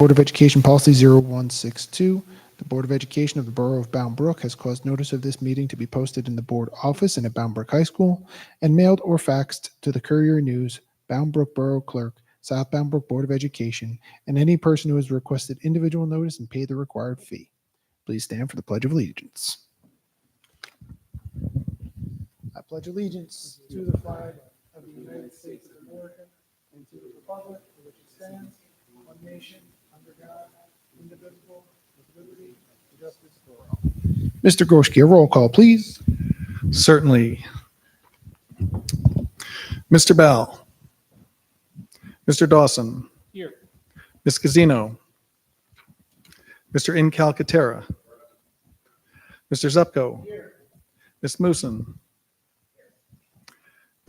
Board of Education Policy 0162. The Board of Education of the Borough of Bound Brook has caused notice of this meeting to be posted in the board office and at Bound Brook High School and mailed or faxed to the Courier News, Bound Brook Borough Clerk, South Bound Brook Board of Education, and any person who has requested individual notice and paid the required fee. Please stand for the Pledge of Allegiance. I pledge allegiance to the flag of the United States of America and to the republic for which it stands, one nation, under God, indivisible, with liberty and justice for all. Mr. Gorski, a roll call, please. Certainly. Mr. Bell. Mr. Dawson. Here. Ms. Gazzino. Mr. Incalcatera. Mr. Zupko. Here. Ms. Moosen.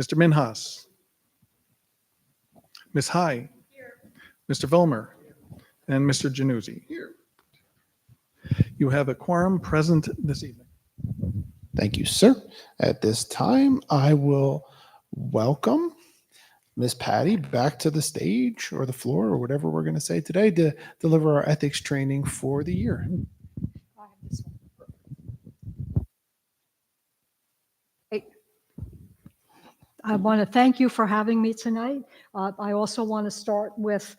Mr. Minhas. Ms. High. Mr. Vollmer. And Mr. Januzzi. Here. You have a quorum present this evening. Thank you, sir. At this time, I will welcome Miss Patty back to the stage or the floor or whatever we're going to say today to deliver our ethics training for the year. I want to thank you for having me tonight. I also want to start with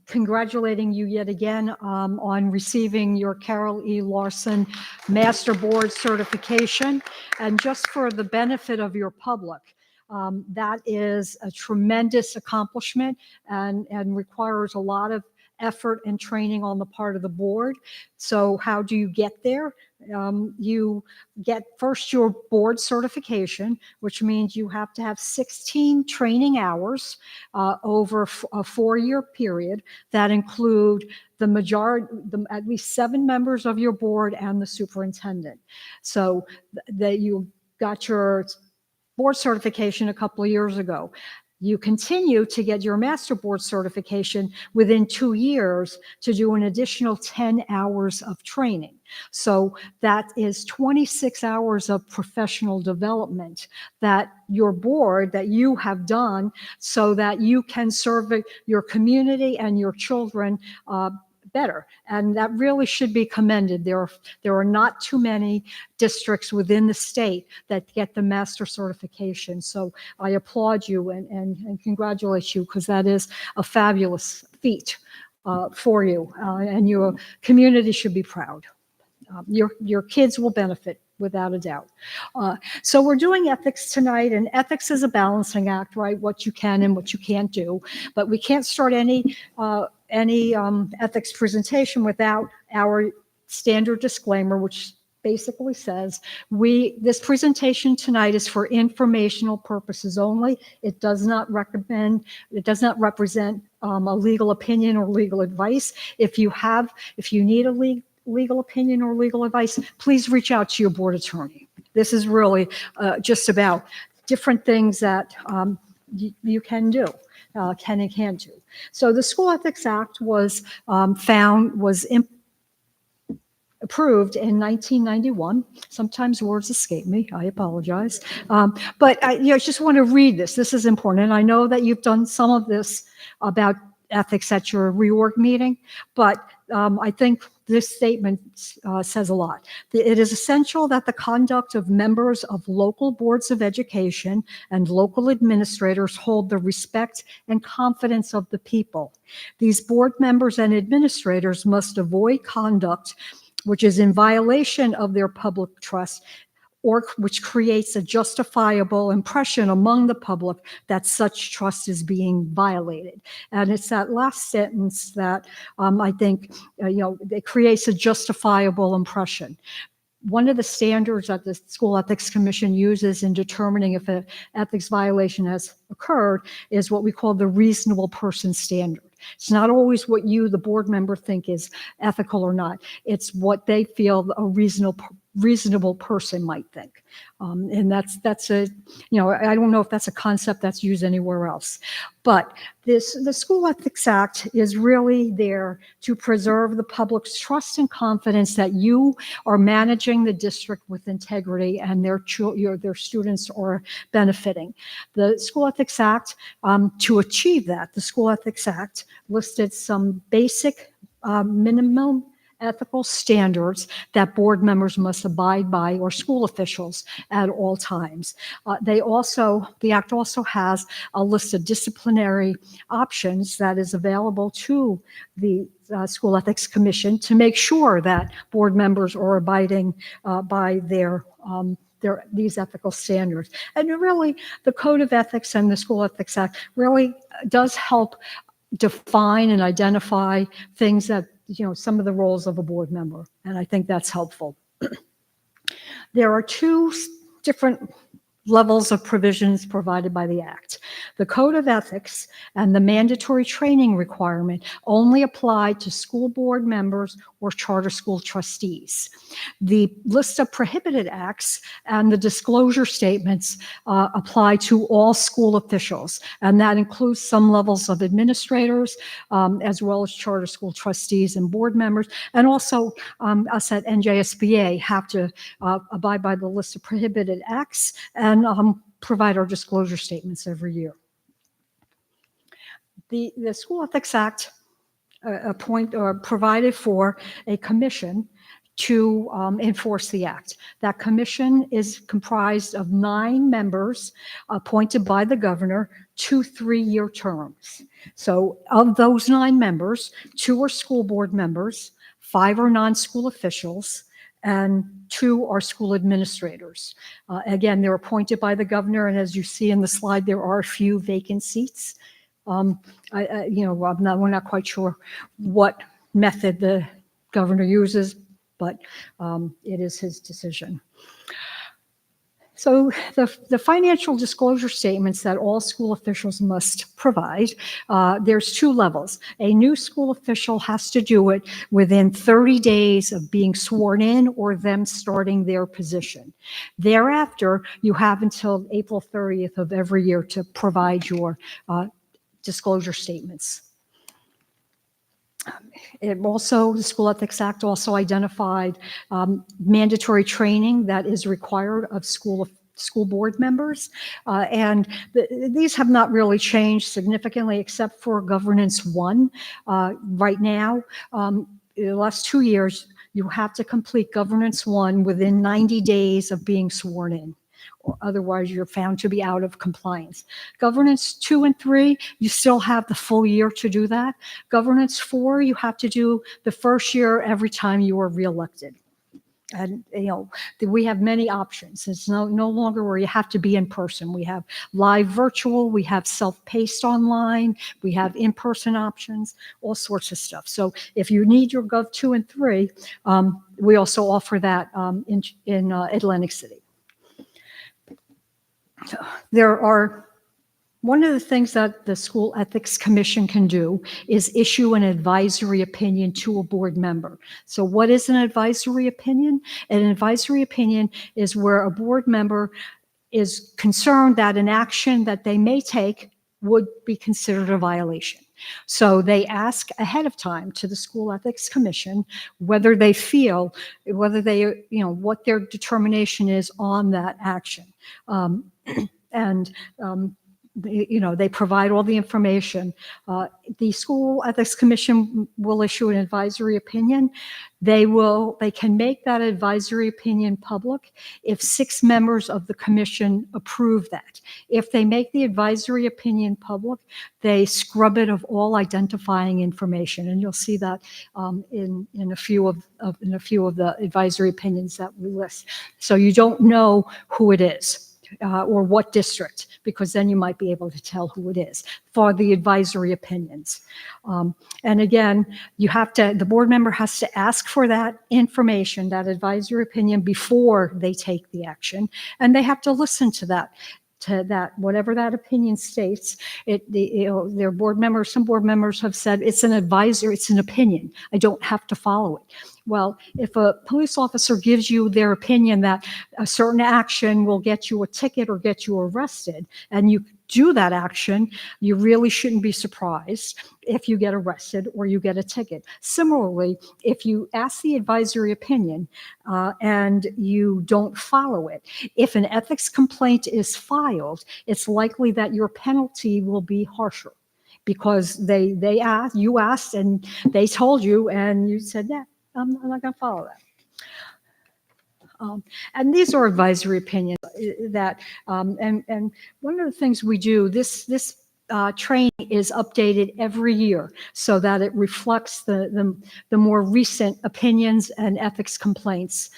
congratulating you yet again on receiving your Carol E. Larson Master Board certification. And just for the benefit of your public, that is a tremendous accomplishment and requires a lot of effort and training on the part of the board. So how do you get there? You get first your board certification, which means you have to have 16 training hours over a 4-year period that include the majority, at least 7 members of your board and the superintendent. So that you got your board certification a couple of years ago. You continue to get your master board certification within 2 years to do an additional 10 hours of training. So that is 26 hours of professional development that your board, that you have done so that you can serve your community and your children better. And that really should be commended. There are not too many districts within the state that get the master certification. So I applaud you and congratulate you, because that is a fabulous feat for you, and your community should be proud. Your kids will benefit without a doubt. So we're doing ethics tonight, and ethics is a balancing act, right? What you can and what you can't do. But we can't start any ethics presentation without our standard disclaimer, which basically says this presentation tonight is for informational purposes only. It does not represent a legal opinion or legal advice. If you need a legal opinion or legal advice, please reach out to your board attorney. This is really just about different things that you can do, can and can't do. So the School Ethics Act was approved in 1991. Sometimes words escape me. I apologize. But I just want to read this. This is important. And I know that you've done some of this about ethics at your reorg meeting, but I think this statement says a lot. It is essential that the conduct of members of local boards of education and local administrators hold the respect and confidence of the people. These board members and administrators must avoid conduct which is in violation of their public trust, or which creates a justifiable impression among the public that such trust is being violated. And it's that last sentence that I think, it creates a justifiable impression. One of the standards that the School Ethics Commission uses in determining if an ethics violation has occurred is what we call the reasonable person standard. It's not always what you, the board member, think is ethical or not. It's what they feel a reasonable person might think. And that's a, you know, I don't know if that's a concept that's used anywhere else. But the School Ethics Act is really there to preserve the public's trust and confidence that you are managing the district with integrity and their students are benefiting. The School Ethics Act, to achieve that, the School Ethics Act listed some basic minimum ethical standards that board members must abide by, or school officials, at all times. The act also has a list of disciplinary options that is available to the School Ethics Commission to make sure that board members are abiding by these ethical standards. And really, the Code of Ethics and the School Ethics Act really does help define and identify things that, you know, some of the roles of a board member, and I think that's helpful. There are two different levels of provisions provided by the Act. The Code of Ethics and the mandatory training requirement only apply to school board members or charter school trustees. The list of prohibited acts and the disclosure statements apply to all school officials, and that includes some levels of administrators, as well as charter school trustees and board members, and also us at NJSBA have to abide by the list of prohibited acts and provide our disclosure statements every year. The School Ethics Act provided for a commission to enforce the act. That commission is comprised of 9 members appointed by the governor to 3-year terms. So of those 9 members, 2 are school board members, 5 are non-school officials, and 2 are school administrators. Again, they're appointed by the governor, and as you see in the slide, there are a few vacant seats. We're not quite sure what method the governor uses, but it is his decision. So the financial disclosure statements that all school officials must provide, there's 2 levels. A new school official has to do it within 30 days of being sworn in or them starting their position. Thereafter, you have until April 30th of every year to provide your disclosure statements. The School Ethics Act also identified mandatory training that is required of school board members. These have not really changed significantly except for Governance 1. Right now, in the last 2 years, you have to complete Governance 1 within 90 days of being sworn in. Otherwise, you're found to be out of compliance. Governance 2 and 3, you still have the full year to do that. Governance 4, you have to do the first year every time you are reelected. And, we have many options. It's no longer where you have to be in person. We have live virtual, we have self-paced online, we have in-person options, all sorts of stuff. So if you need your Gov 2 and 3, we also offer that in Atlantic City. One of the things that the School Ethics Commission can do is issue an advisory opinion to a board member. So what is an advisory opinion? An advisory opinion is where a board member is concerned that an action that they may take would be considered a violation. So they ask ahead of time to the School Ethics Commission what their determination is on that action. They provide all the information. The School Ethics Commission will issue an advisory opinion. They can make that advisory opinion public if 6 members of the commission approve that. If they make the advisory opinion public, they scrub it of all identifying information, and you'll see that in a few of the advisory opinions that we list. So you don't know who it is. Or what district, because then you might be able to tell who it is for the advisory opinions. And again, the board member has to ask for that information, that advisory opinion, before they take the action, and they have to listen to that, whatever that opinion states. Some board members have said it's an advisory, it's an opinion. I don't have to follow it. Well, if a police officer gives you their opinion that a certain action will get you a ticket or get you arrested, and you do that action, you really shouldn't be surprised if you get arrested or you get a ticket. Similarly, if you ask the advisory opinion and you don't follow it, if an ethics complaint is filed, it's likely that your penalty will be harsher because they asked, you asked, and they told you, and you said, yeah, I'm not going to follow that. And these are advisory opinions that, and one of the things we do, this training is updated every year so that it reflects the more recent opinions and ethics complaints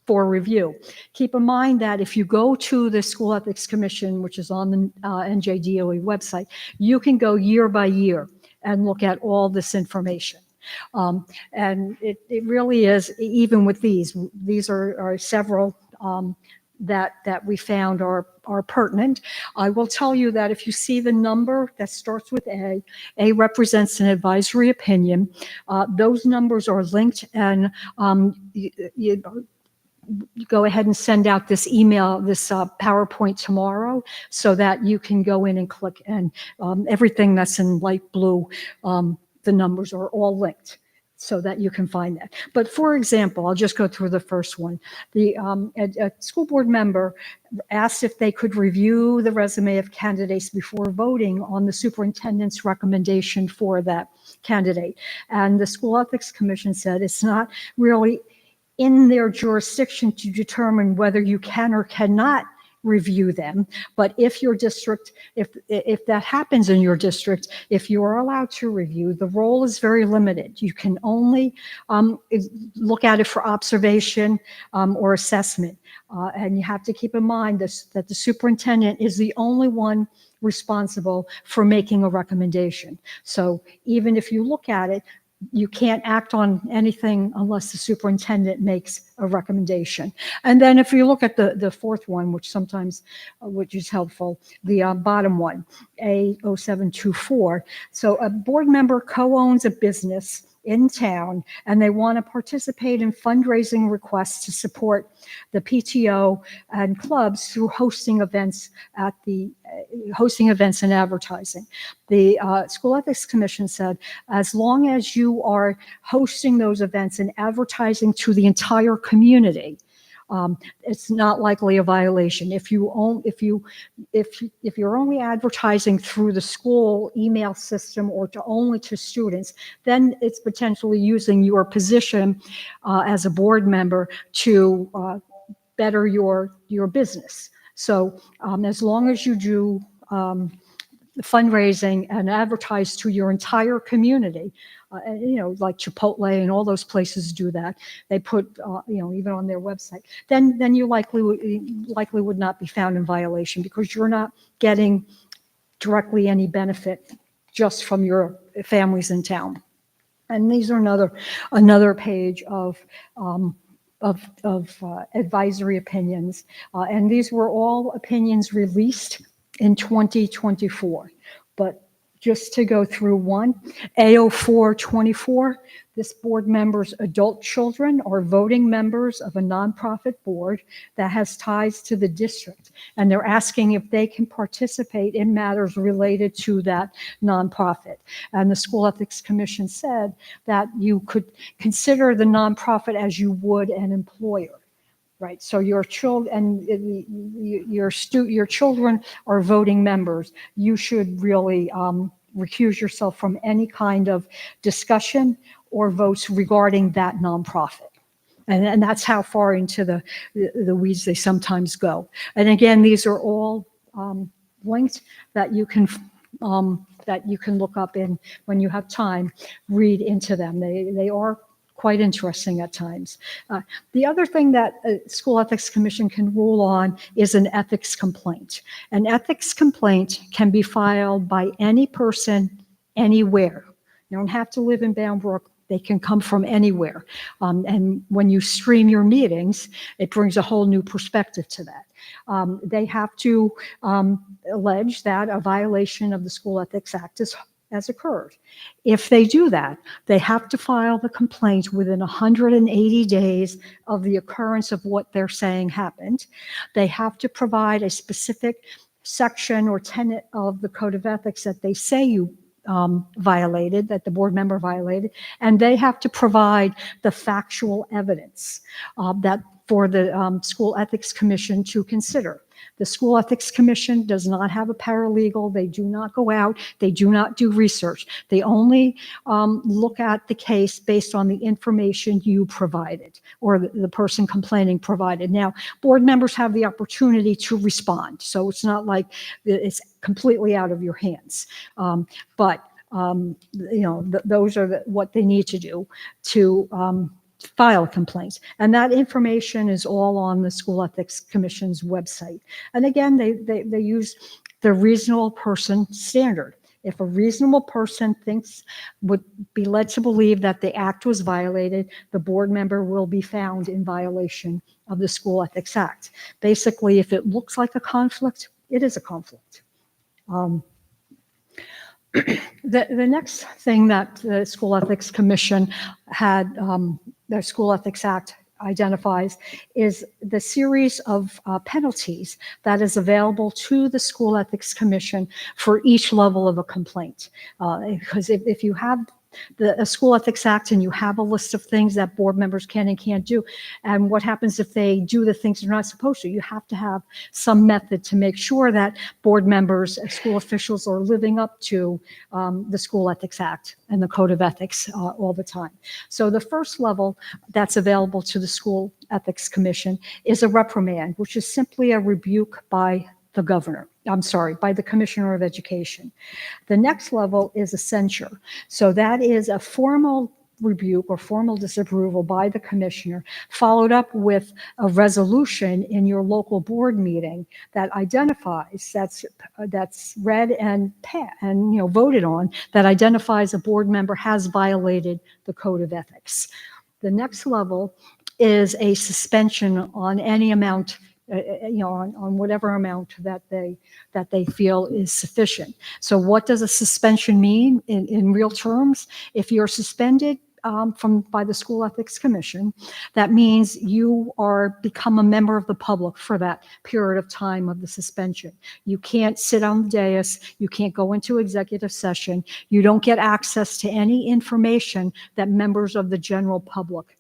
for review. Keep in mind that if you go to the School Ethics Commission, which is on the NJDOE website, you can go year by year and look at all this information. And it really is, even with these are several that we found are pertinent. I will tell you that if you see the number that starts with A represents an advisory opinion. Those numbers are linked, and you go ahead and send out this email, this PowerPoint tomorrow, so that you can go in and click, and everything that's in light blue, the numbers are all linked so that you can find that. But for example, I'll just go through the first one. A school board member asked if they could review the resume of candidates before voting on the superintendent's recommendation for that candidate. And the School Ethics Commission said it's not really in their jurisdiction to determine whether you can or cannot review them. But if your district, if that happens in your district, if you are allowed to review, the role is very limited. You can only look at it for observation or assessment. And you have to keep in mind that the superintendent is the only one responsible for making a recommendation. So even if you look at it, you can't act on anything unless the superintendent makes a recommendation. And then if you look at the fourth one, which is helpful, the bottom one, A0724. So a board member co-owns a business in town, and they want to participate in fundraising requests to support the PTO and clubs through hosting events and advertising. The School Ethics Commission said, as long as you are hosting those events and advertising to the entire community, it's not likely a violation. If you're only advertising through the school email system or only to students, then it's potentially using your position as a board member to better your business. So as long as you do fundraising and advertise to your entire community, like Chipotle and all those places do that. They put, even on their website. Then you likely would not be found in violation because you're not getting directly any benefit just from your families in town. And these are another page of advisory opinions, and these were all opinions released in 2024. But just to go through one, A0424, this board member's adult children are voting members of a nonprofit board that has ties to the district, and they're asking if they can participate in matters related to that nonprofit. And the School Ethics Commission said that you could consider the nonprofit as you would an employer. Right, so your children and your children are voting members. You should really recuse yourself from any kind of discussion or votes regarding that nonprofit. And that's how far into the weeds they sometimes go. And again, these are all linked that you can look up in when you have time, read into them. They are quite interesting at times. The other thing that School Ethics Commission can rule on is an ethics complaint. An ethics complaint can be filed by any person, anywhere. You don't have to live in Bound Brook. They can come from anywhere. And when you stream your meetings, it brings a whole new perspective to that. They have to allege that a violation of the School Ethics Act as occurred. If they do that, they have to file the complaint within 180 days of the occurrence of what they're saying happened. They have to provide a specific section or tenet of the Code of Ethics that they say you violated, that the board member violated, and they have to provide the factual evidence that for the School Ethics Commission to consider. The School Ethics Commission does not have a paralegal. They do not go out. They do not do research. They only look at the case based on the information you provided or the person complaining provided. Now, board members have the opportunity to respond, so it's not like it's completely out of your hands. But those are what they need to do to file complaints. And that information is all on the School Ethics Commission's website. And again, they use the reasonable person standard. If a reasonable person would be led to believe that the act was violated, the board member will be found in violation of the School Ethics Act. Basically, if it looks like a conflict, it is a conflict. The next thing that the School Ethics Commission had, the School Ethics Act identifies, is the series of penalties that is available to the School Ethics Commission for each level of a complaint. Because if you have the School Ethics Act and you have a list of things that board members can and can't do, and what happens if they do the things they're not supposed to, you have to have some method to make sure that board members, school officials are living up to the School Ethics Act and the Code of Ethics all the time. So the first level that's available to the School Ethics Commission is a reprimand, which is simply a rebuke by the governor. By the Commissioner of Education. The next level is a censure. So that is a formal rebuke or formal disapproval by the commissioner, followed up with a resolution in your local board meeting that identifies, that's read and voted on, that identifies a board member has violated the Code of Ethics. The next level is a suspension on any amount, on whatever amount that they feel is sufficient. So what does a suspension mean in real terms? If you're suspended by the School Ethics Commission, that means you become a member of the public for that period of time of the suspension. You can't sit on the dais, you can't go into executive session, you don't get access to any information that members of the general public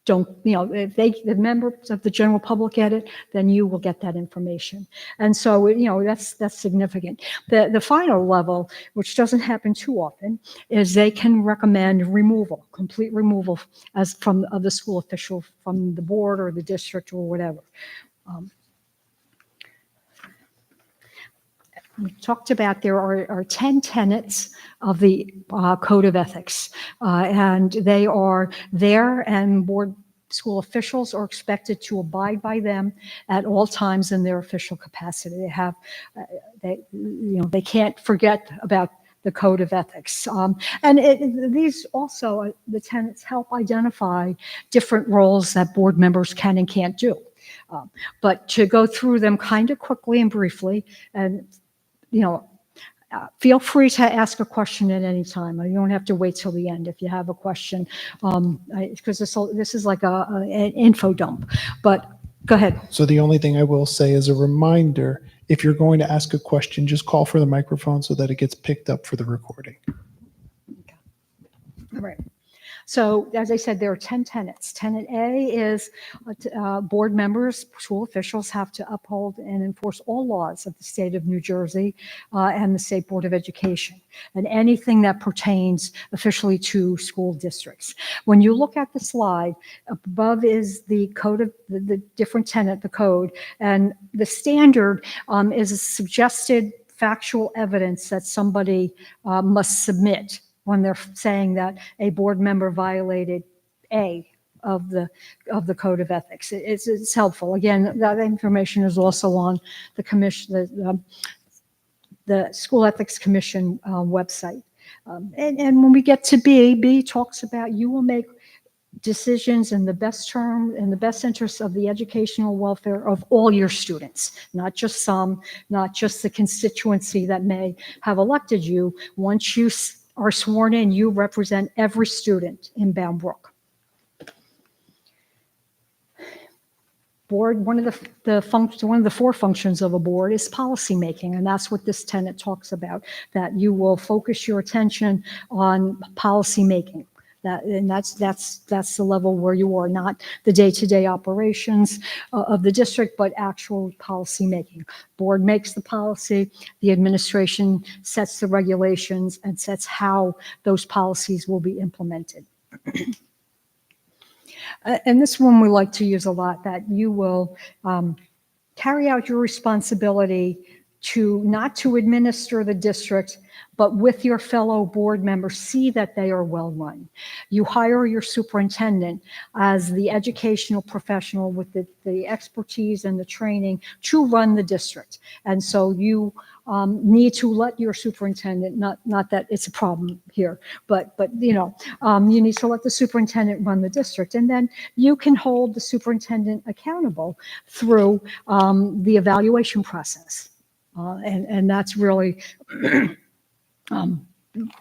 don't, if the members of the general public get it, then you will get that information. And so, that's significant. The final level, which doesn't happen too often, is they can recommend removal, complete removal of the school official from the board or the district or whatever. We talked about there are 10 tenets of the Code of Ethics, and they are there, and board school officials are expected to abide by them at all times in their official capacity. They can't forget about the Code of Ethics. These also, the tenets help identify different roles that board members can and can't do. But to go through them kind of quickly and briefly, and feel free to ask a question at any time. You don't have to wait till the end if you have a question, because this is like an info dump. But go ahead. So the only thing I will say as a reminder, if you're going to ask a question, just call for the microphone so that it gets picked up for the recording. Okay. All right. So as I said, there are 10 tenets. Tenet A is board members, school officials have to uphold and enforce all laws of the state of New Jersey and the State Board of Education, and anything that pertains officially to school districts. When you look at the slide, above is the code of the different tenet, the code, and the standard is a suggested factual evidence that somebody must submit when they're saying that a board member violated A of the Code of Ethics. It's helpful. Again, that information is also on the commission, the School Ethics Commission website. And when we get to B talks about you will make decisions in the best interest of the educational welfare of all your students, not just some, not just the constituency that may have elected you. Once you are sworn in, you represent every student in Bound Brook. Board, one of the four functions of a board is policymaking, and that's what this tenet talks about, that you will focus your attention on policymaking. That's the level where you are, not the day-to-day operations of the district, but actual policymaking. Board makes the policy, the administration sets the regulations and sets how those policies will be implemented. And this one we like to use a lot, that you will carry out your responsibility to not to administer the district, but with your fellow board members, see that they are well run. You hire your superintendent as the educational professional with the expertise and the training to run the district. And so you need to let your superintendent, not that it's a problem here, but you know, you need to let the superintendent run the district, and then you can hold the superintendent accountable through the evaluation process. And that's really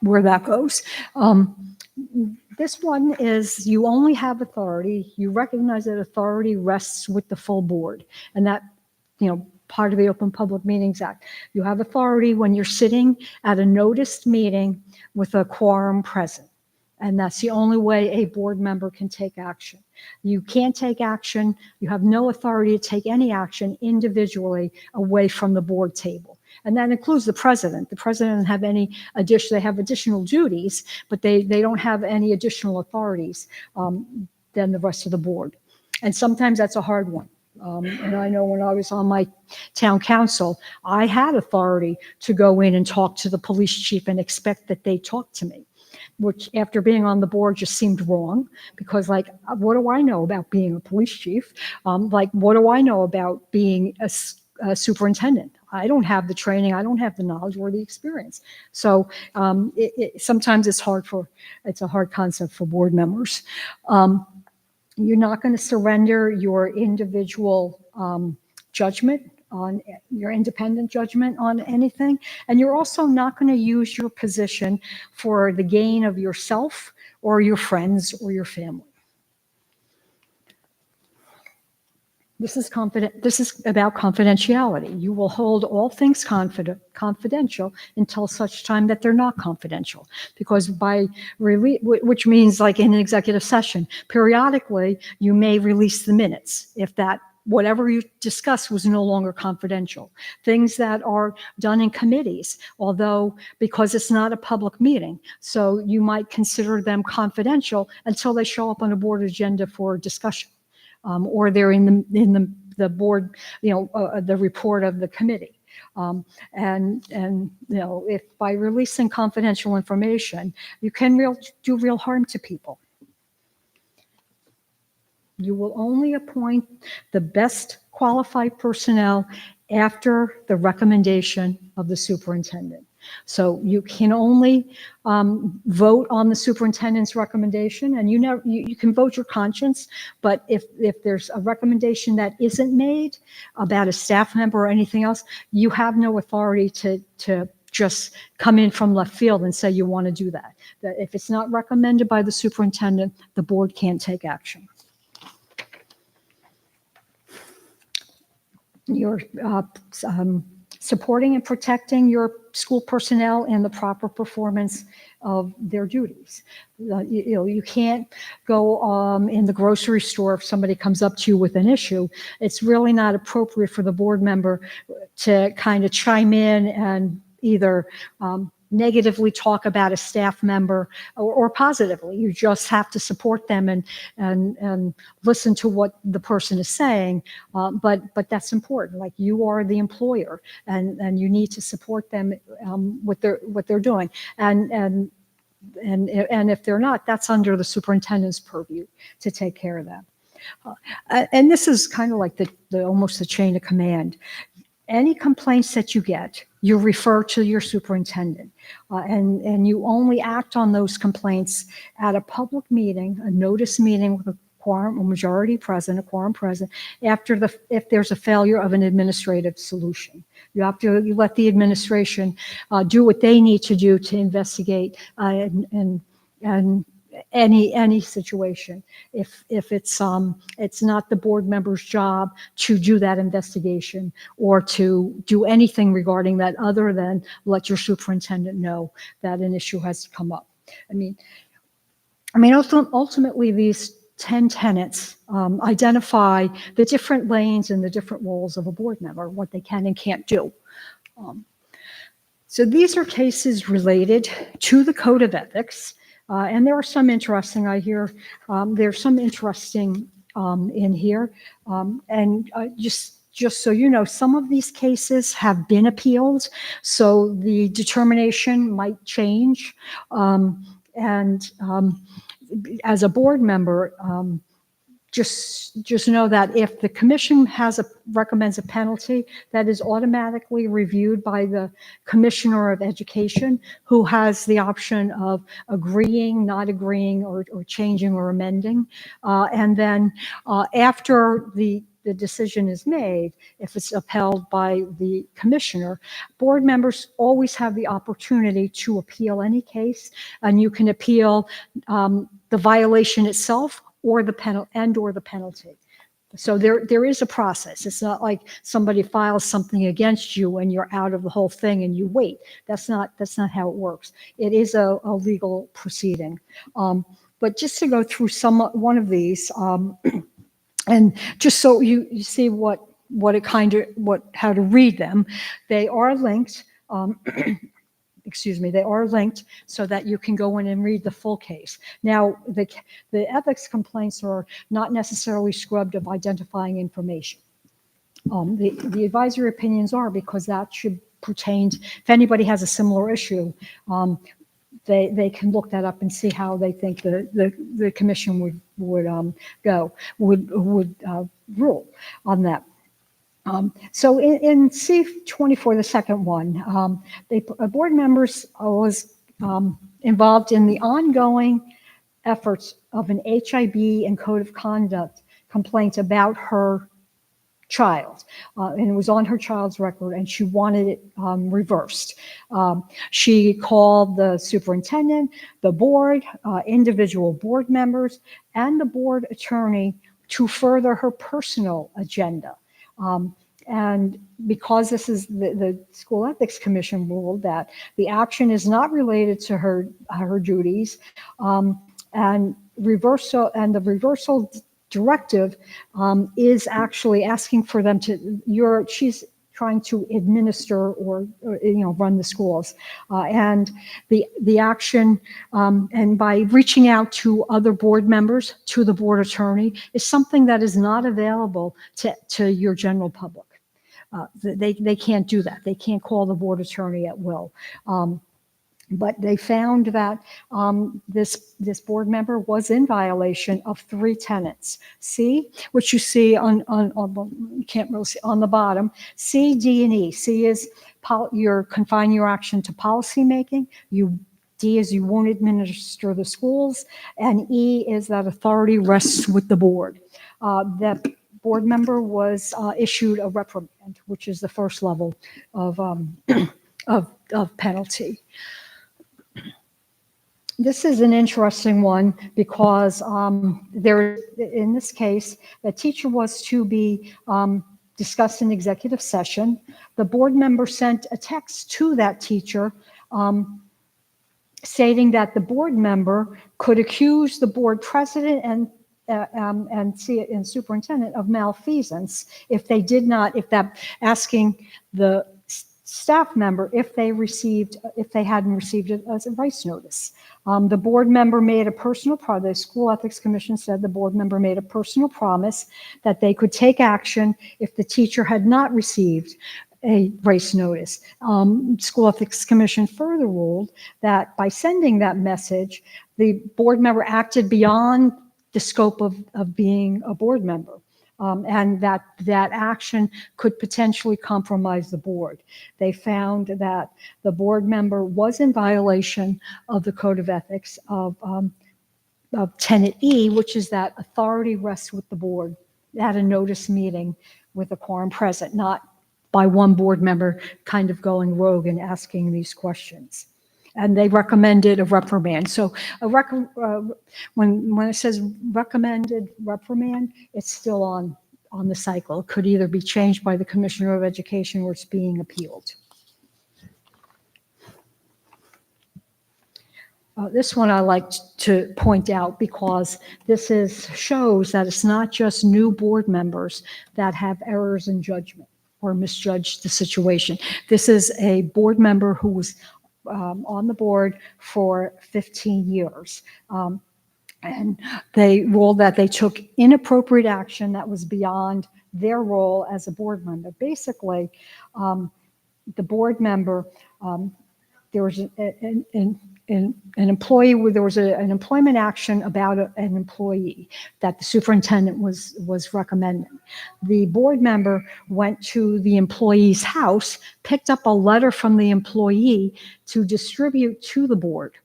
where that goes. This one is, you only have authority. You recognize that authority rests with the full board, and that, you know, part of the Open Public Meetings Act. You have authority when you're sitting at a noticed meeting with a quorum present. And that's the only way a board member can take action. You can't take action. You have no authority to take any action individually away from the board table. And that includes the president. The president doesn't have any they have additional duties, but they don't have any additional authorities than the rest of the board. And sometimes that's a hard one. And I know when I was on my town council, I had authority to go in and talk to the police chief and expect that they talk to me, which after being on the board just seemed wrong, because like, what do I know about being a police chief? Like, what do I know about being a superintendent? I don't have the training, I don't have the knowledge or the experience. So sometimes it's a hard concept for board members. You're not going to surrender your individual judgment on your independent judgment on anything. And you're also not going to use your position for the gain of yourself or your friends or your family. This is about confidentiality. You will hold all things confidential until such time that they're not confidential. Because which means, like in an executive session, periodically you may release the minutes if that whatever you discuss was no longer confidential. Things that are done in committees, although because it's not a public meeting, so you might consider them confidential until they show up on a board agenda for discussion. Or they're in the board, you know, the report of the committee. And you know, if by releasing confidential information, you can do real harm to people. You will only appoint the best qualified personnel after the recommendation of the superintendent. So you can only vote on the superintendent's recommendation, and you can vote your conscience, but if there's a recommendation that isn't made about a staff member or anything else, you have no authority to just come in from left field and say you want to do that. That if it's not recommended by the superintendent, the board can't take action. You're supporting and protecting your school personnel in the proper performance of their duties. You can't go in the grocery store if somebody comes up to you with an issue. It's really not appropriate for the board member to kind of chime in and either negatively talk about a staff member or positively. You just have to support them and listen to what the person is saying. But that's important. Like, you are the employer, and you need to support them what they're doing. And if they're not, that's under the superintendent's purview to take care of that. And this is kind of like the almost the chain of command. Any complaints that you get, you refer to your superintendent. And you only act on those complaints at a public meeting, a notice meeting with a quorum, a majority present, a quorum present, if there's a failure of an administrative solution. You let the administration do what they need to do to investigate and any situation. If it's not the board member's job to do that investigation or to do anything regarding that other than let your superintendent know that an issue has come up. I mean, ultimately, these 10 tenets identify the different lanes and the different roles of a board member, what they can and can't do. So these are cases related to the Code of Ethics, and there are some interesting, I hear, there's some interesting in here. And just so you know, some of these cases have been appealed, so the determination might change. As a board member, just know that if the commission recommends a penalty, that is automatically reviewed by the Commissioner of Education, who has the option of agreeing, not agreeing, or changing or amending. And then after the decision is made, if it's upheld by the commissioner, board members always have the opportunity to appeal any case, and you can appeal the violation itself or the penalty. So there is a process. It's not like somebody files something against you and you're out of the whole thing and you wait. That's not how it works. It is a legal proceeding. But just to go through one of these, and just so you see how to read them, they are linked. They are linked so that you can go in and read the full case. Now, the ethics complaints are not necessarily scrubbed of identifying information. The advisory opinions are, because that should pertain, if anybody has a similar issue, they can look that up and see how they think the commission would rule on that. So in C-24, the second one, board members was involved in the ongoing efforts of an HIB and code of conduct complaint about her child, and it was on her child's record, and she wanted it reversed. She called the superintendent, the board, individual board members, and the board attorney to further her personal agenda. And because this is the School Ethics Commission ruled that the action is not related to her duties, and the reversal directive is actually asking for them she's trying to administer or run the schools, and the action and by reaching out to other board members, to the board attorney, is something that is not available to your general public. They can't do that. They can't call the board attorney at will. But they found that this board member was in violation of 3 tenets. C, which you see you can't really see on the bottom. C, D, and E. C is you're confining your action to policy making. D is you won't administer the schools, and E is that authority rests with the board. That board member was issued a reprimand, which is the first level of penalty. This is an interesting one because in this case, the teacher was to be discussed in executive session. The board member sent a text to that teacher stating that the board member could accuse the board president and superintendent of malfeasance asking the staff member if they hadn't received it as a rice notice. The board member made a personal promise. The School Ethics Commission said the board member made a personal promise that they could take action if the teacher had not received a rice notice. School Ethics Commission further ruled that by sending that message, the board member acted beyond the scope of being a board member. and that action could potentially compromise the board. They found that the board member was in violation of the Code of Ethics of Tenet E, which is that authority rests with the board at a notice meeting with a quorum present, not by one board member kind of going rogue and asking these questions. And they recommended a reprimand. So when it says recommended reprimand, it's still on the cycle. It could either be changed by the Commissioner of Education or it's being appealed. This one I like to point out because this shows that it's not just new board members that have errors in judgment or misjudge the situation. This is a board member who was on the board for 15 years. And they ruled that they took inappropriate action that was beyond their role as a board member. Basically, the board member, there was an employee, there was an employment action about an employee that the superintendent was recommending. The board member went to the employee's house, picked up a letter from the employee to distribute to the board,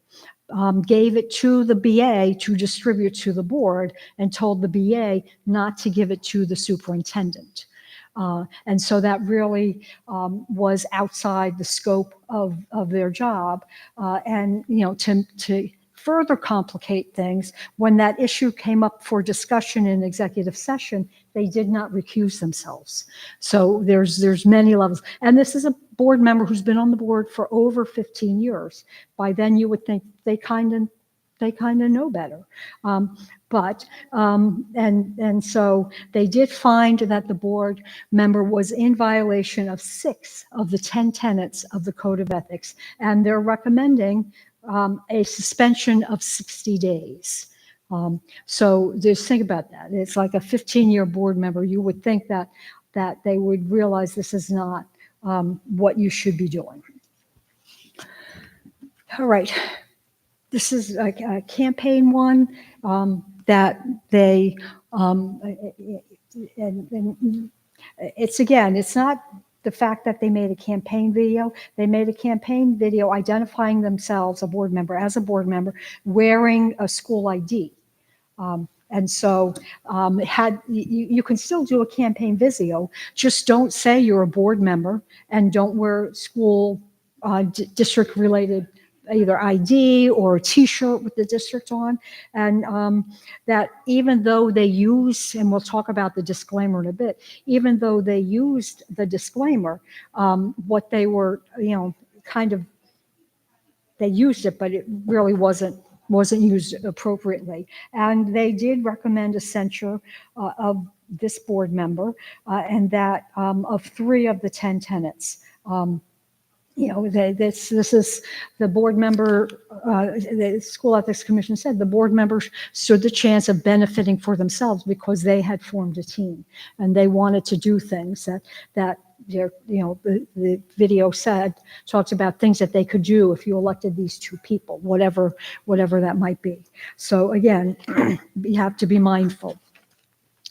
gave it to the BA to distribute to the board, and told the BA not to give it to the superintendent. And so that really was outside the scope of their job. And, to further complicate things, when that issue came up for discussion in executive session, they did not recuse themselves. So there's many levels. And this is a board member who's been on the board for over 15 years. By then you would think they kind of know better. And so they did find that the board member was in violation of 6 of the 10 tenets of the Code of Ethics, and they're recommending a suspension of 60 days. So just think about that. It's like a 15-year board member. You would think that they would realize this is not what you should be doing. All right. This is a campaign one that they, it's not the fact that they made a campaign video. They made a campaign video identifying themselves, a board member, as a board member, wearing a school ID. And so you can still do a campaign video, just don't say you're a board member and don't wear school district-related either ID or a T-shirt with the district on. And that even though they use, and we'll talk about the disclaimer in a bit, even though they used the disclaimer, what they were, they used it, but it really wasn't used appropriately. And they did recommend a censure of this board member and that of 3 of the 10 tenets. This is the board member, the School Ethics Commission said the board members stood the chance of benefiting for themselves because they had formed a team and they wanted to do things that the video talks about things that they could do if you elected these 2 people, whatever that might be. So again, you have to be mindful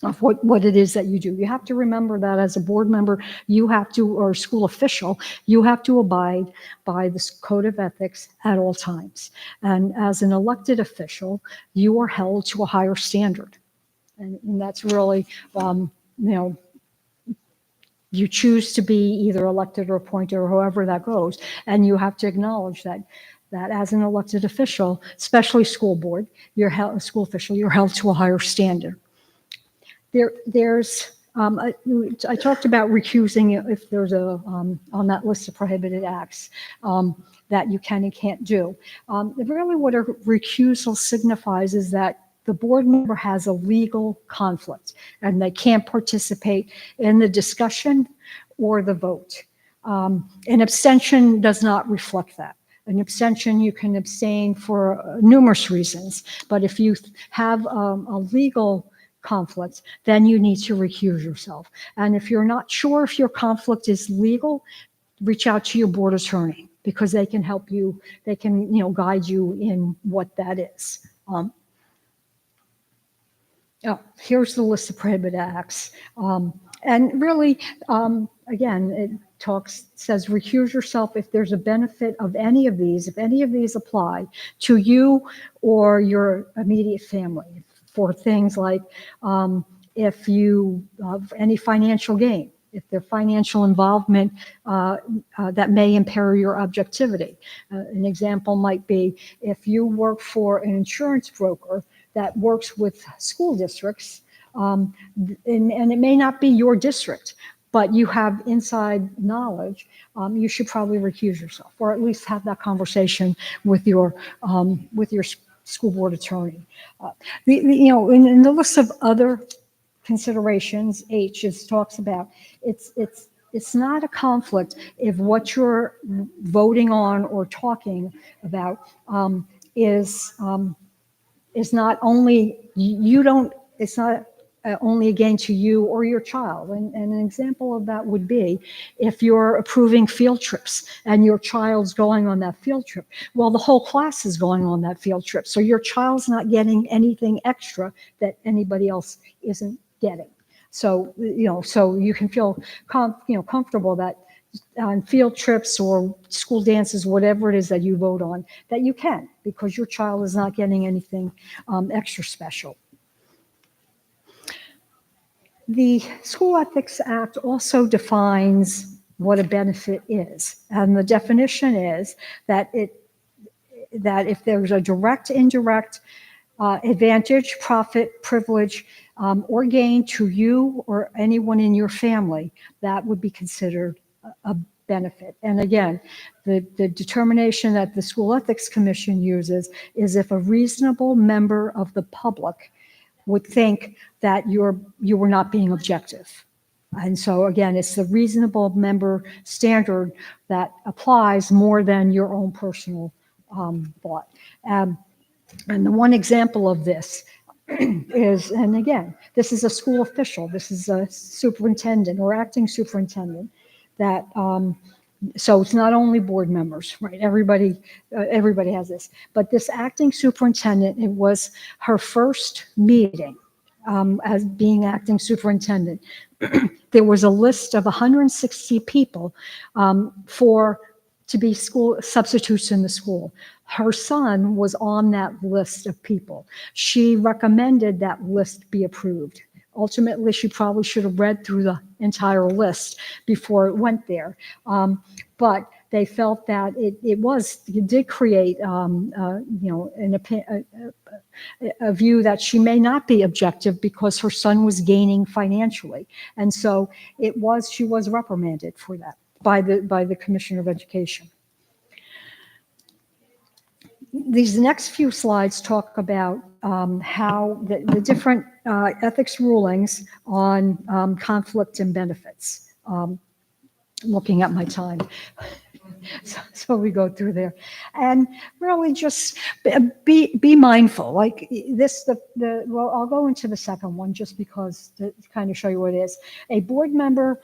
of what it is that you do. You have to remember that as a board member, or school official, you have to abide by this Code of Ethics at all times. And as an elected official, you are held to a higher standard. And that's really, you choose to be either elected or appointed or however that goes. And you have to acknowledge that as an elected official, especially school board, school official, you're held to a higher standard. There's I talked about recusing if there's on that list of prohibited acts that you can and can't do. Really what a recusal signifies is that the board member has a legal conflict and they can't participate in the discussion or the vote. An abstention does not reflect that. An abstention, you can abstain for numerous reasons, but if you have a legal conflict, then you need to recuse yourself. And if you're not sure if your conflict is legal, reach out to your board attorney because they can help you, they can guide you in what that is. Oh, here's the list of prohibited acts. And really, again, it says recuse yourself if there's a benefit of any of these, if any of these apply to you or your immediate family, for things like if you have any financial gain, if their financial involvement that may impair your objectivity. An example might be if you work for an insurance broker that works with school districts, and it may not be your district, but you have inside knowledge, you should probably recuse yourself, or at least have that conversation with your school board attorney. In the list of other considerations, H talks about it's not a conflict if what you're voting on or talking about is not only you don't. It's not only a gain to you or your child. And an example of that would be if you're approving field trips and your child's going on that field trip. Well, the whole class is going on that field trip, so your child's not getting anything extra that anybody else isn't getting. So so you can feel comfortable that on field trips or school dances, whatever it is that you vote on, that you can, because your child is not getting anything extra special. The School Ethics Act also defines what a benefit is, and the definition is that if there's a direct, indirect advantage, profit, privilege, or gain to you or anyone in your family, that would be considered a benefit. And again, the determination that the School Ethics Commission uses is if a reasonable member of the public would think that you were not being objective. And so again, it's the reasonable member standard that applies more than your own personal thought. And the one example of this is, and again, this is a school official, this is a superintendent or acting superintendent, that so it's not only board members, right? Everybody has this. But this acting superintendent, it was her first meeting as being acting superintendent. There was a list of 160 people to be school substitutes in the school. Her son was on that list of people. She recommended that list be approved. Ultimately, she probably should have read through the entire list before it went there. But they felt that it did create, a view that she may not be objective because her son was gaining financially. And so she was reprimanded for that by the Commissioner of Education. These next few slides talk about how the different ethics rulings on conflict and benefits. Looking at my time. So we go through there, and really just be mindful. Like this, well, I'll go into the second one just because to kind of show you what it is. A board member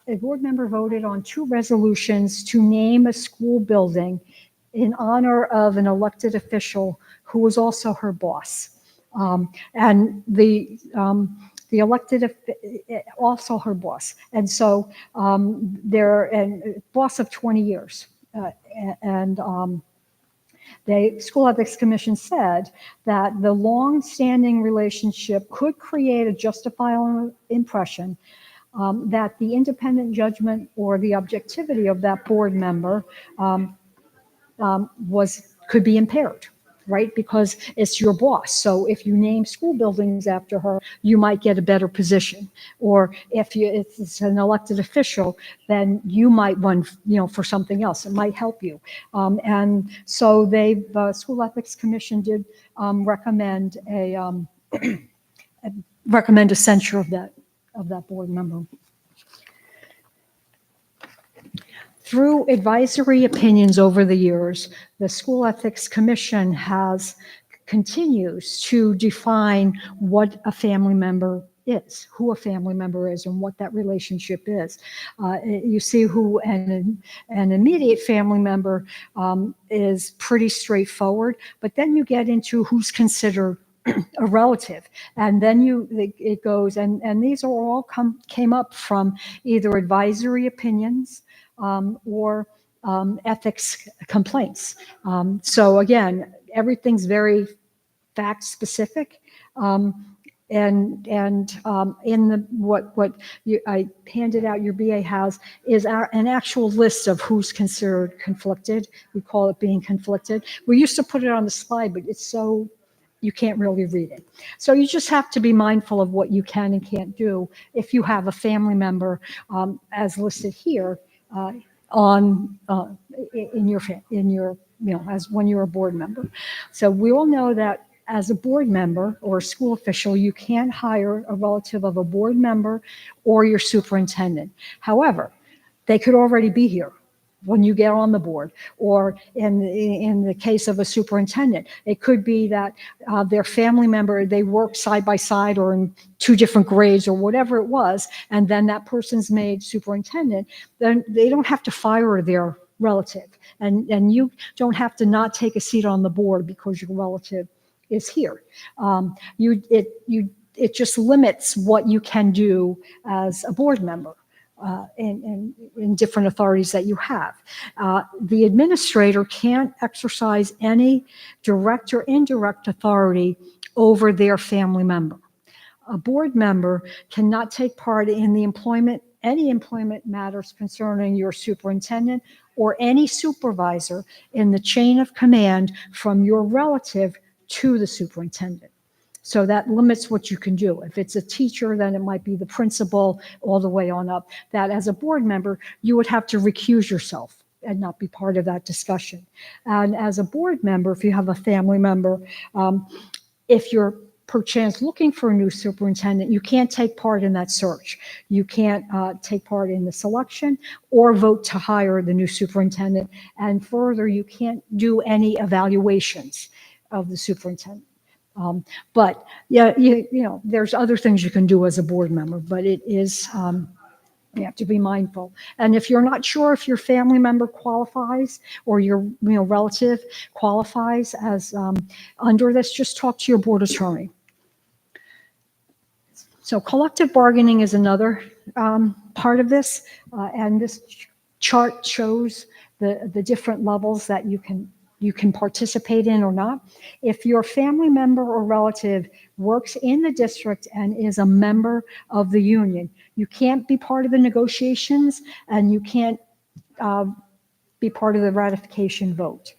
voted on 2 resolutions to name a school building in honor of an elected official who was also her boss. And the elected, also her boss. And so they're a boss of 20 years. The School Ethics Commission said that the long-standing relationship could create a justifiable impression that the independent judgment or the objectivity of that board member could be impaired, right? Because it's your boss. So if you name school buildings after her, you might get a better position. Or if it's an elected official, then you might run, for something else. It might help you. And so the School Ethics Commission did recommend a censure of that board member. Through advisory opinions over the years, the School Ethics Commission continues to define what a family member is, who a family member is, and what that relationship is. You see who an immediate family member is pretty straightforward, but then you get into who's considered a relative, and then it goes, and these are all came up from either advisory opinions or ethics complaints. So again, everything's very fact specific. And in the what I handed out, your BA has is an actual list of who's considered conflicted. We call it being conflicted. We used to put it on the slide, but it's so you can't really read it. So you just have to be mindful of what you can and can't do if you have a family member, as listed here, in your as when you're a board member. So we all know that as a board member or a school official, you can't hire a relative of a board member or your superintendent. However, they could already be here when you get on the board, or in the case of a superintendent, it could be that their family member, they work side by side or in two different grades or whatever it was, and then that person's made superintendent, then they don't have to fire their relative, and you don't have to not take a seat on the board because your relative is here. It just limits what you can do as a board member. In different authorities that you have. The administrator can't exercise any direct or indirect authority over their family member. A board member cannot take part in any employment matters concerning your superintendent or any supervisor in the chain of command from your relative to the superintendent. So that limits what you can do. If it's a teacher, then it might be the principal all the way on up. That as a board member, you would have to recuse yourself and not be part of that discussion. And as a board member, if you have a family member, if you're perchance looking for a new superintendent, you can't take part in that search. You can't take part in the selection or vote to hire the new superintendent. And further, you can't do any evaluations of the superintendent. But yeah, you know, there's other things you can do as a board member, but it is, you have to be mindful. And if you're not sure if your family member qualifies or your relative qualifies as under this, just talk to your board attorney. So collective bargaining is another part of this, and this chart shows the different levels that you can participate in or not. If your family member or relative works in the district and is a member of the union, you can't be part of the negotiations and you can't be part of the ratification vote.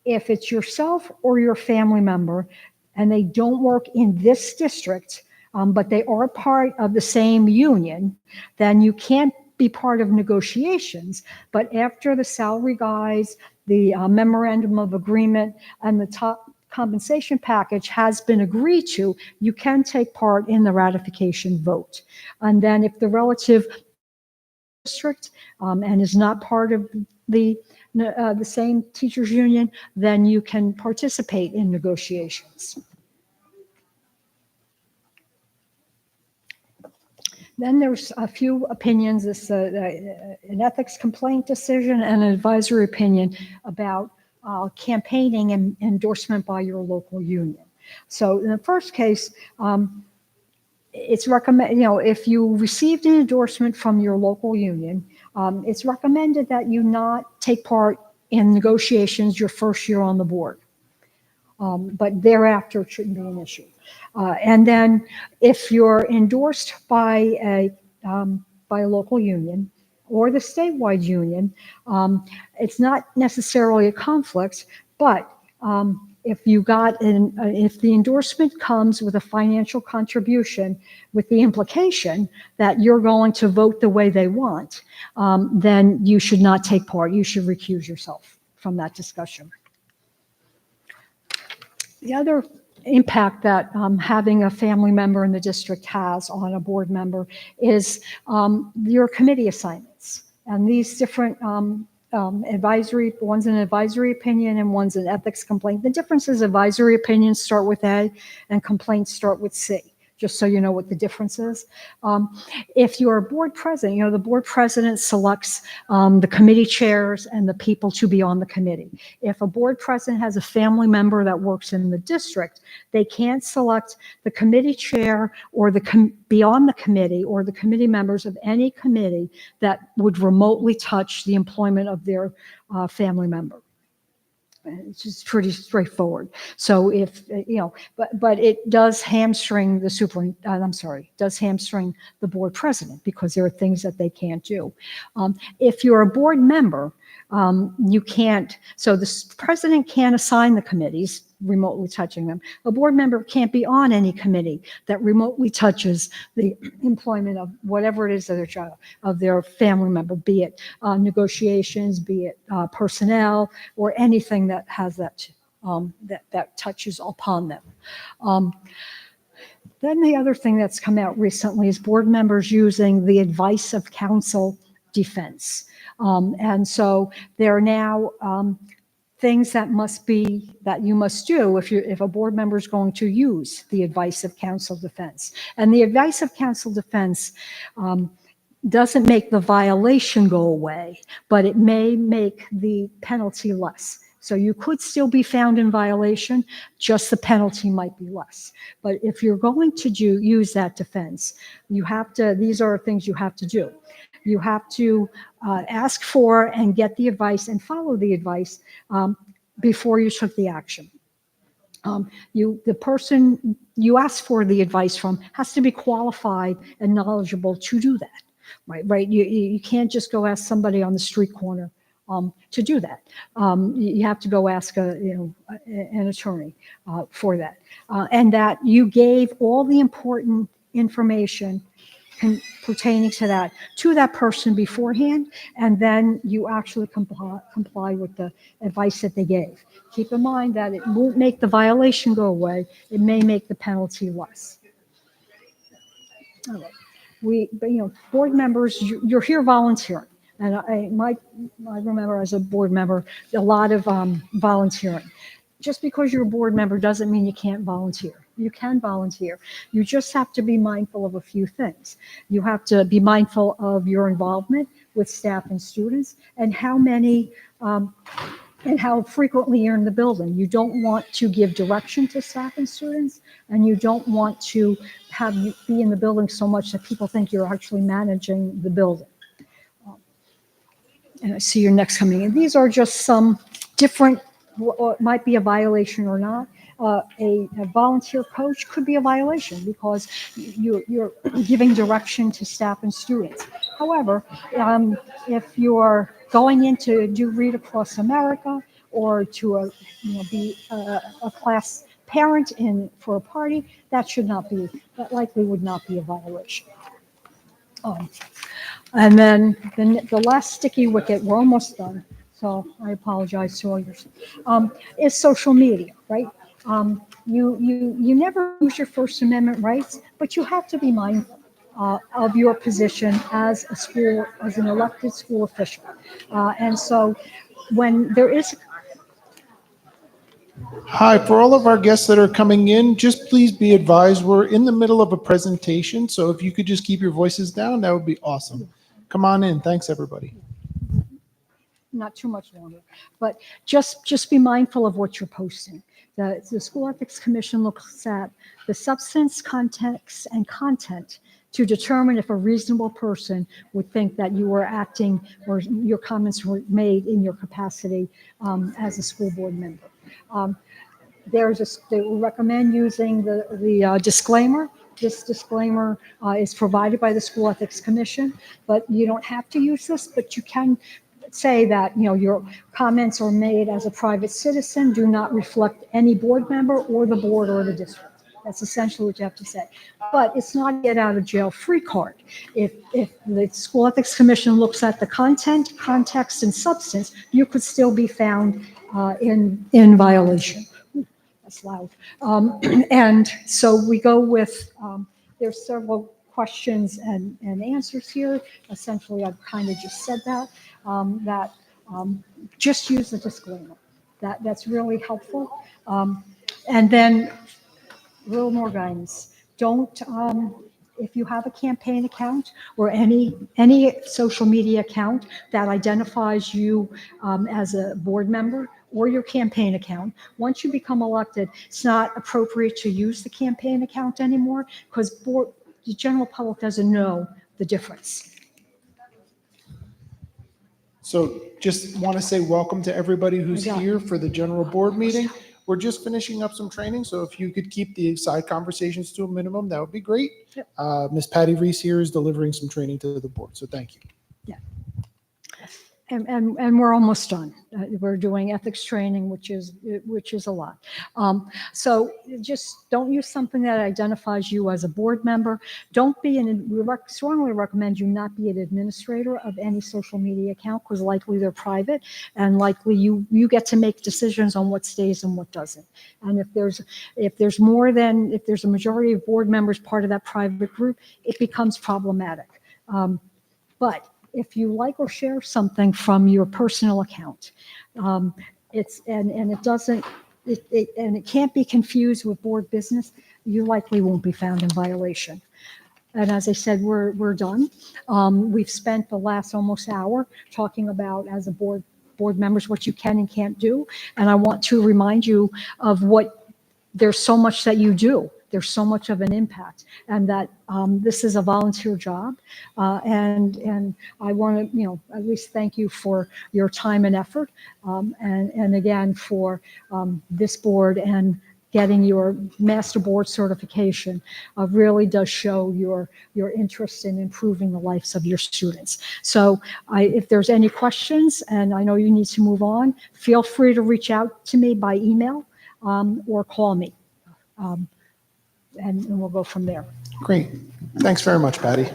If it's yourself or your family member and they don't work in this district, but they are part of the same union, then you can't be part of negotiations. But after the salary guides, the memorandum of agreement, and the top compensation package has been agreed to, you can take part in the ratification vote. And then if the relative district and is not part of the same teachers union, then you can participate in negotiations. Then there's a few opinions, this an ethics complaint decision and an advisory opinion about campaigning and endorsement by your local union. So in the first case, it's recommended, if you received an endorsement from your local union, it's recommended that you not take part in negotiations your first year on the board. But thereafter, it shouldn't be an issue. And then if you're endorsed by a local union or the statewide union, it's not necessarily a conflict, but if the endorsement comes with a financial contribution with the implication that you're going to vote the way they want, then you should not take part. You should recuse yourself from that discussion. The other impact that having a family member in the district has on a board member is your committee assignments. And these different one's an advisory opinion and one's an ethics complaint. The difference is advisory opinions start with A and complaints start with C. just so you know what the difference is. If you're a board president, the board president selects the committee chairs and the people to be on the committee. If a board president has a family member that works in the district, they can't select the committee chair or be on the committee or the committee members of any committee that would remotely touch the employment of their family member. It's just pretty straightforward. So but it does hamstring does hamstring the board president because there are things that they can't do. If you're a board member, you can't, so the president can't assign the committees, remotely touching them. A board member can't be on any committee that remotely touches the employment of whatever it is of their family member, be it negotiations, be it personnel, or anything that has that touches upon them. Then the other thing that's come out recently is board members using the advice of counsel defense. And so there are now things that you must do if a board member is going to use the advice of counsel defense. And the advice of counsel defense doesn't make the violation go away, but it may make the penalty less. So you could still be found in violation, just the penalty might be less. But if you're going to use that defense, these are things you have to do. You have to ask for and get the advice and follow the advice before you took the action. The person you ask for the advice from has to be qualified and knowledgeable to do that, right? You can't just go ask somebody on the street corner to do that. You have to go ask an attorney for that, and that you gave all the important information pertaining to that person beforehand, and then you actually comply with the advice that they gave. Keep in mind that it won't make the violation go away. It may make the penalty less. All right. Board members, you're here volunteering. And I remember as a board member, a lot of volunteering. Just because you're a board member doesn't mean you can't volunteer. You can volunteer. You just have to be mindful of a few things. You have to be mindful of your involvement with staff and students and how many and how frequently you're in the building. You don't want to give direction to staff and students, and you don't want to have you be in the building so much that people think you're actually managing the building. And I see your next coming in. These are just some different, what might be a violation or not. A volunteer coach could be a violation because you're giving direction to staff and students. However, if you're going in to do Read Across America or to be a class parent for a party, that likely would not be a violation. And then the last sticky wicket, we're almost done, so I apologize to all yours, is social media, right? You never lose your First Amendment rights, but you have to be mindful of your position as an elected school official. And so when there is... Hi, for all of our guests that are coming in, just please be advised, we're in the middle of a presentation, so if you could just keep your voices down, that would be awesome. Come on in. Thanks, everybody. Not too much longer, but just be mindful of what you're posting. The School Ethics Commission looks at the substance, context, and content to determine if a reasonable person would think that you were acting or your comments were made in your capacity as a school board member. They recommend using the disclaimer. This disclaimer is provided by the School Ethics Commission, but you don't have to use this, but you can say that your comments are made as a private citizen, do not reflect any board member or the board or the district. That's essentially what you have to say. But it's not a get out of jail free card. If the School Ethics Commission looks at the content, context, and substance, you could still be found in violation. That's loud. And so we go with, there's several questions and answers here. Essentially, I've kind of just said that, just use the disclaimer. That's really helpful. And then a little more guidance. don't, if you have a campaign account or any social media account that identifies you as a board member or your campaign account, once you become elected, it's not appropriate to use the campaign account anymore because the general public doesn't know the difference. So just want to say welcome to everybody who's Yeah. here for the general board meeting. We're just finishing up some training, so if you could keep the side conversations to a minimum, that would be great. Yep. Ms. Patty Reese here is delivering some training to the board, so thank you. And we're almost done. We're doing ethics training, which is a lot. So just don't use something that identifies you as a board member. Don't be strongly recommend you not be an administrator of any social media account because likely they're private and likely you get to make decisions on what stays and what doesn't. And if there's a majority of board members part of that private group, it becomes problematic. But if you like or share something from your personal account, it can't be confused with board business, you likely won't be found in violation. And as I said, we're done. We've spent the last almost hour talking about, as a board members, what you can and can't do. And I want to remind you of there's so much that you do. There's so much of an impact, and that this is a volunteer job. And I want to, at least thank you for your time and effort, and again for this board and getting your master board certification really does show your interest in improving the lives of your students. So if there's any questions, and I know you need to move on, feel free to reach out to me by email or call me. And we'll go from there. Great. Thanks very much, Patty.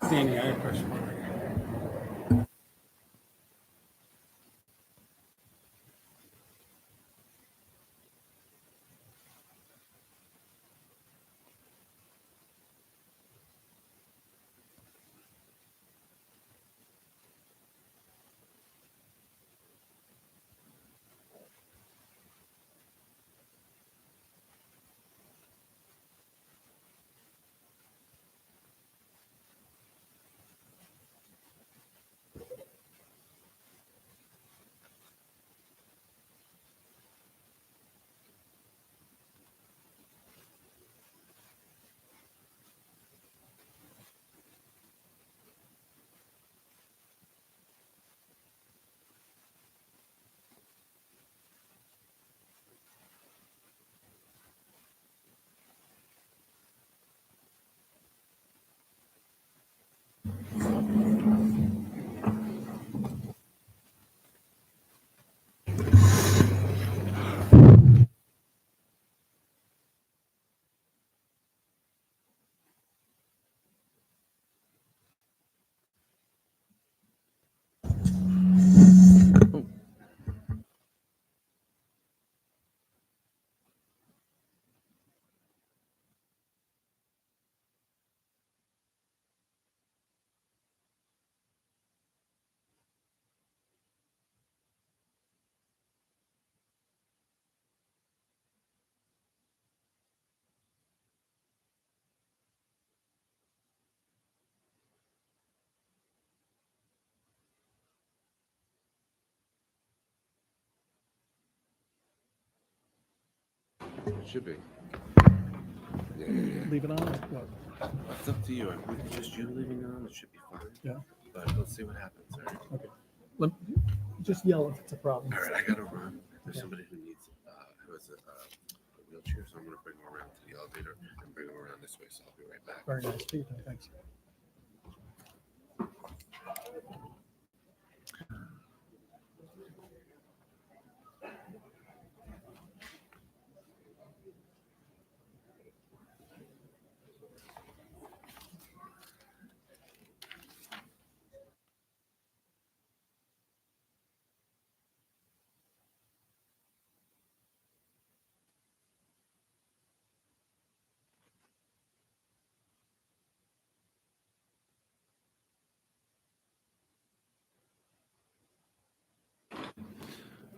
Danny, I have a question. It should be. Yeah. Leave it on or what? It's up to you. With just you leaving it on, it should be fine. Yeah. But let's see what happens. All right. Okay. Just yell if it's a problem. All right. I gotta run. There's somebody who needs who has a wheelchair, so I'm gonna bring him around to the elevator and bring him around this way. So I'll be right back. Very nice. Peter. Thanks.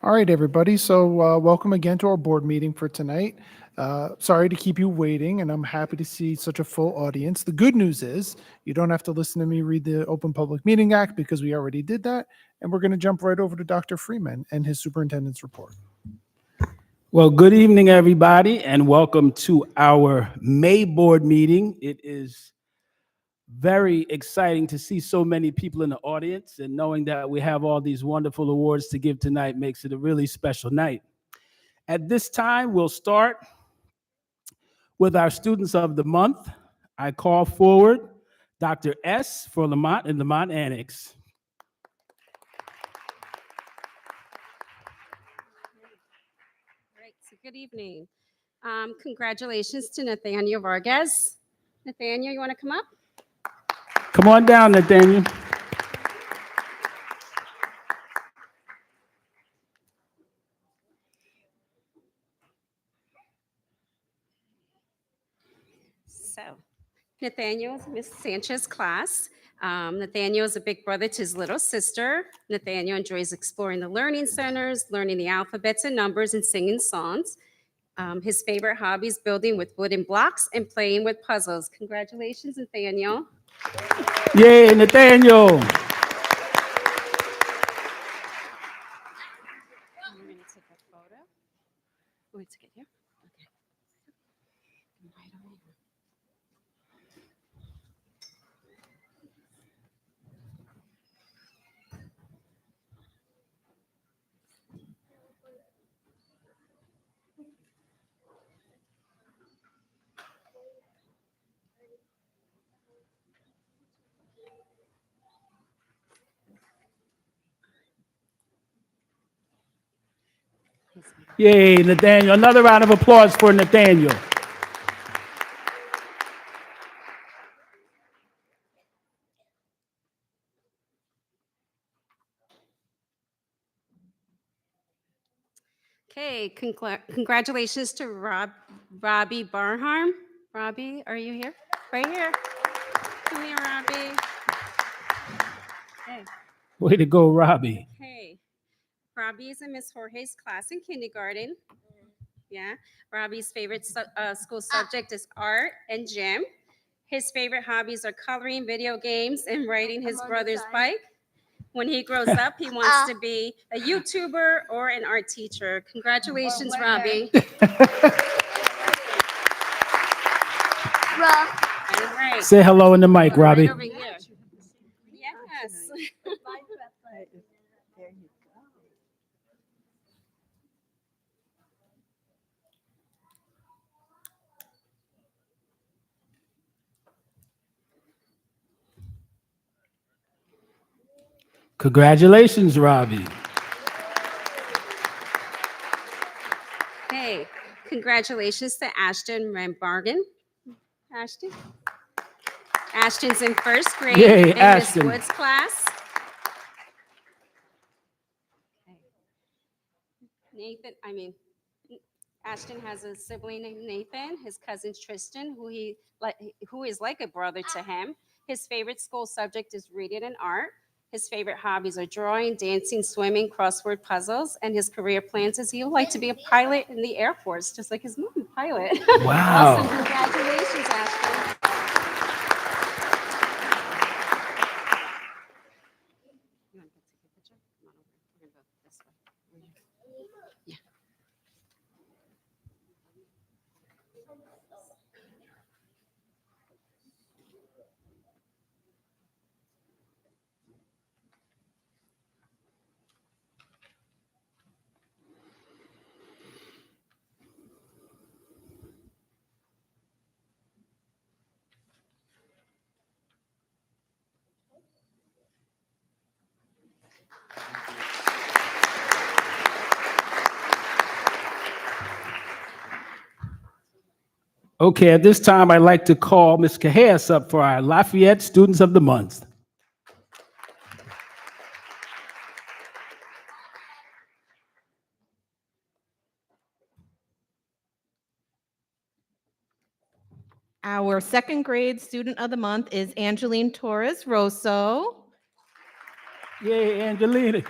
All right, everybody. So welcome again to our board meeting for tonight. Sorry to keep you waiting, and I'm happy to see such a full audience. The good news is you don't have to listen to me read the Open Public Meeting Act because we already did that. And we're going to jump right over to Dr. Freeman and his superintendent's report. Well, good evening, everybody, and welcome to our May board meeting. It is very exciting to see so many people in the audience, and knowing that we have all these wonderful awards to give tonight makes it a really special night. At this time, we'll start with our students of the month. I call forward Dr. S. for Lamont and Lamont Annex. Right, so good evening. Congratulations to Nathaniel Vargas. Nathaniel, you want to come up? Come on down, Nathaniel. So, Nathaniel is Miss Sanchez's class. Nathaniel is a big brother to his little sister. Nathaniel enjoys exploring the learning centers, learning the alphabets and numbers, and singing songs. His favorite hobby is building with wooden blocks and playing with puzzles. Congratulations, Nathaniel. Yay, Nathaniel. We're going to take a photo. Oh, it's good here. Okay. Right over here. Yay, Nathaniel. Another round of applause for Nathaniel. Okay, congratulations to Robbie Barnharm. Robbie, are you here? Right here. Come here, Robbie. Hey. Way to go, Robbie. Hey. Robbie is in Miss Jorge's class in kindergarten. Yeah. Robbie's favorite school subject is art and gym. His favorite hobbies are coloring, video games, and riding his brother's bike. When he grows up, he wants to be a YouTuber or an art teacher. Congratulations, Robbie. All right. Say hello in the mic, Robbie. Right over here. Yes. Congratulations, Robbie. Hey, congratulations to Ashton Rambargen. Ashton? Ashton's in first grade Yay, in Miss Ashton. Wood's class. Ashton has a sibling named Nathan. His cousin Tristan, who is like a brother to him. His favorite school subject is reading and art. His favorite hobbies are drawing, dancing, swimming, crossword puzzles, and his career plans is he would like to be a pilot in the Air Force, just like his mom, pilot. Wow. Awesome. Congratulations, Ashton. You want to take a picture? Come on over. We're going to go this way. Yeah. Okay, at this time, I'd like to call Ms. Cajas up for our Lafayette Students of the Month. Our second grade student of the month is Angeline Torres Rosso. Yay, Angelina.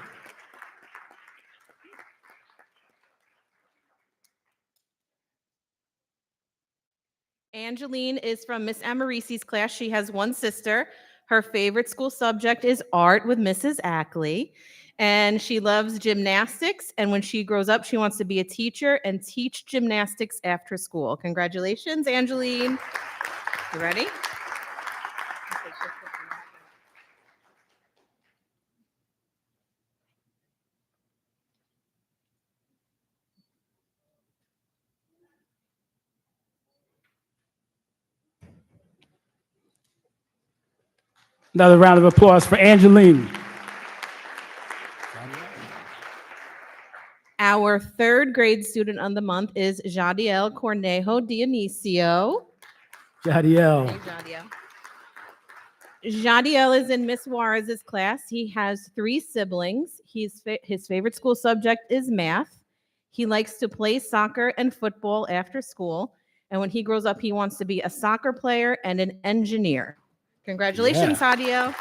Angeline is from Miss Amarisi's class. She has one sister. Her favorite school subject is art with Mrs. Ackley. And she loves gymnastics. And when she grows up, she wants to be a teacher and teach gymnastics after school. Congratulations, Angeline. You ready? Another round of applause for Angeline. Our third grade student of the month is Jadiel Cornejo Dionisio. Jadiel. Hey, Jadiel. Jadiel is in Miss Juarez's class. He has 3 siblings. His favorite school subject is math. He likes to play soccer and football after school. And when he grows up, he wants to be a soccer player and an engineer. Congratulations, Jadiel.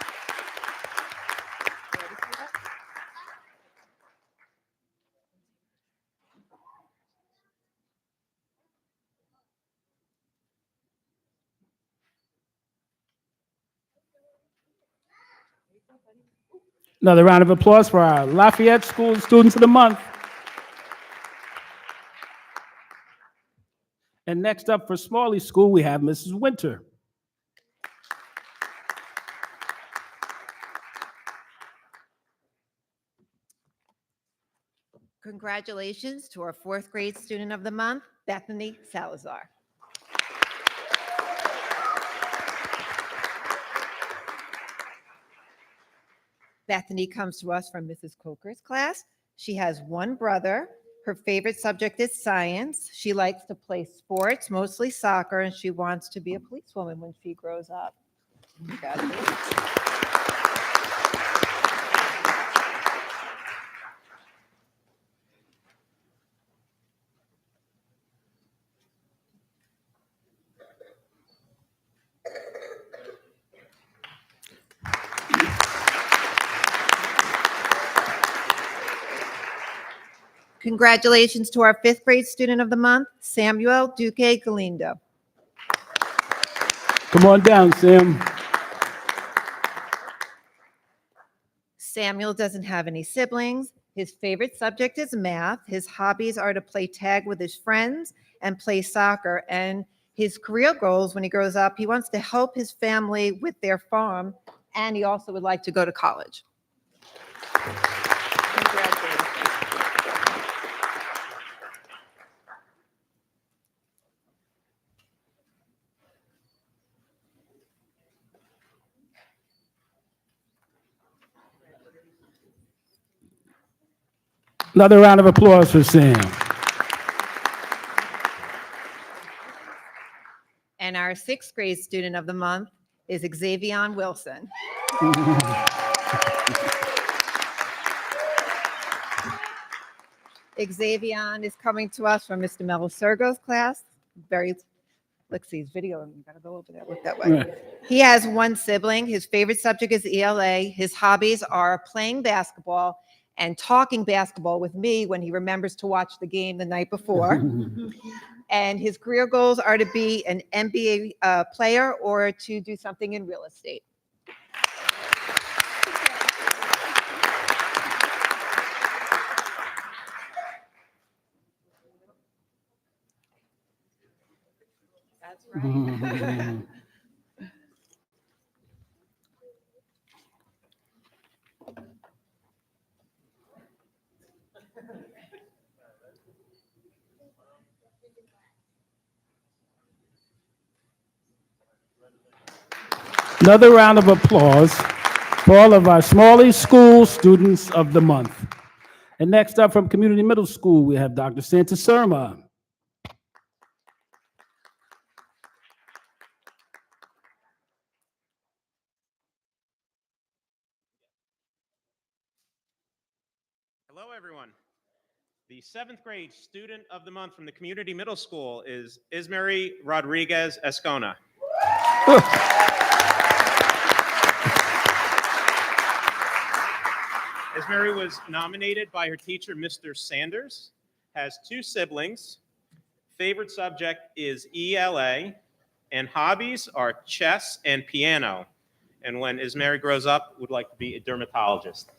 Another round of applause for our Lafayette School Students of the Month. And next up for Smalley School, we have Mrs. Winter. Congratulations to our 4th grade student of the month, Bethany Salazar. Bethany comes to us from Mrs. Coker's class. She has one brother. Her favorite subject is science. She likes to play sports, mostly soccer, and she wants to be a policewoman when she grows up. Congratulations. Congratulations to our 5th grade student of the month, Samuel Duque Galindo. Come on down, Sam. Samuel doesn't have any siblings. His favorite subject is math. His hobbies are to play tag with his friends and play soccer. And his career goals when he grows up, he wants to help his family with their farm, and he also would like to go to college. Congratulations. Another round of applause for Sam. And our 6th grade student of the month is Xavion Wilson. Xavion is coming to us from Mr. Melosurgo's class. Let's see his video. You gotta go over there, look that way. Right. He has one sibling. His favorite subject is ELA. His hobbies are playing basketball and talking basketball with me when he remembers to watch the game the night before. And his career goals are to be an NBA player or to do something in real estate. That's right. Another round of applause for all of our Smalley School Students of the Month. And next up from Community Middle School, we have Dr. Santa Surma. Hello, everyone. The 7th grade student of the month from the community middle school is Ismary Rodriguez Escona. Ismary was nominated by her teacher, Mr. Sanders, has 2 siblings. Favorite subject is ELA, and hobbies are chess and piano. And when Ismary grows up, would like to be a dermatologist.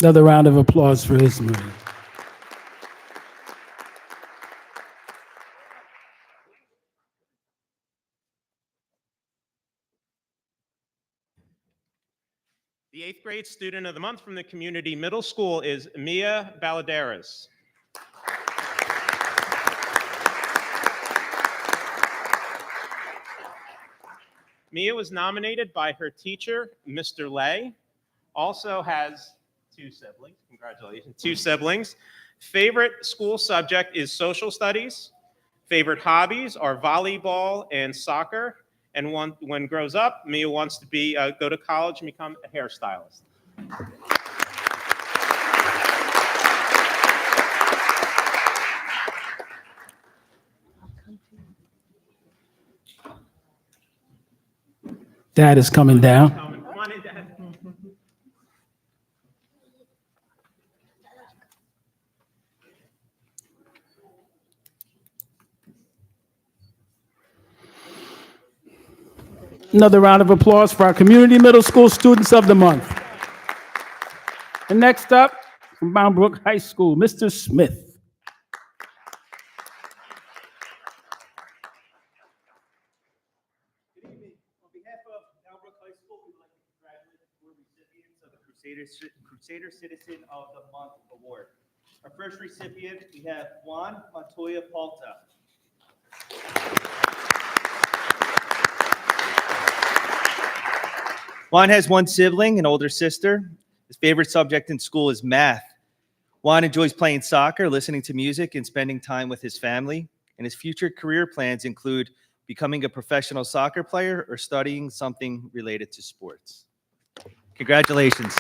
Another round of applause for Ismail. The 8th grade student of the month from the community middle school is Mia Baladeras. Mia was nominated by her teacher, Mr. Lay, also has 2 siblings. Congratulations. 2 siblings. Favorite school subject is social studies. Favorite hobbies are volleyball and soccer. And when grows up, Mia wants to go to college and become a hairstylist. Dad is coming down. Come on in, Dad. Another round of applause for our community middle school students of the month. And next up, from Bound Brook High School, Mr. Smith. Good evening. On behalf of Bound Brook High School, we'd like to congratulate the 4 recipients of the Crusader Citizen of the Month Award. Our first recipient, we have Juan Montoya Palta. Juan has 1 sibling, an older sister. His favorite subject in school is math. Juan enjoys playing soccer, listening to music, and spending time with his family. And his future career plans include becoming a professional soccer player or studying something related to sports. Congratulations.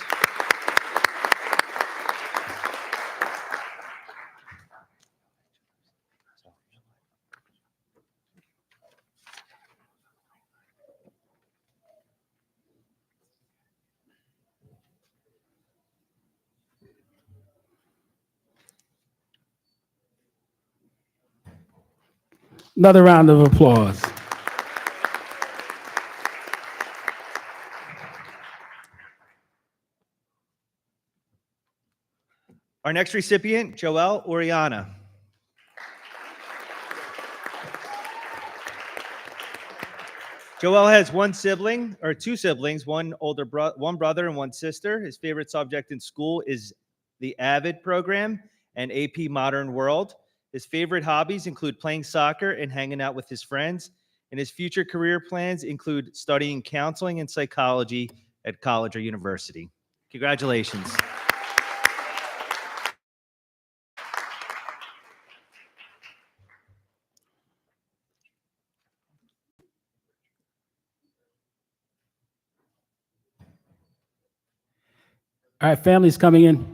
Another round of applause. Our next recipient, Joelle Oriana. Joelle has 1 sibling, or 2 siblings, one brother and 1 sister. His favorite subject in school is the AVID program and AP Modern World. His favorite hobbies include playing soccer and hanging out with his friends. And his future career plans include studying counseling and psychology at college or university. Congratulations. All right, families coming in.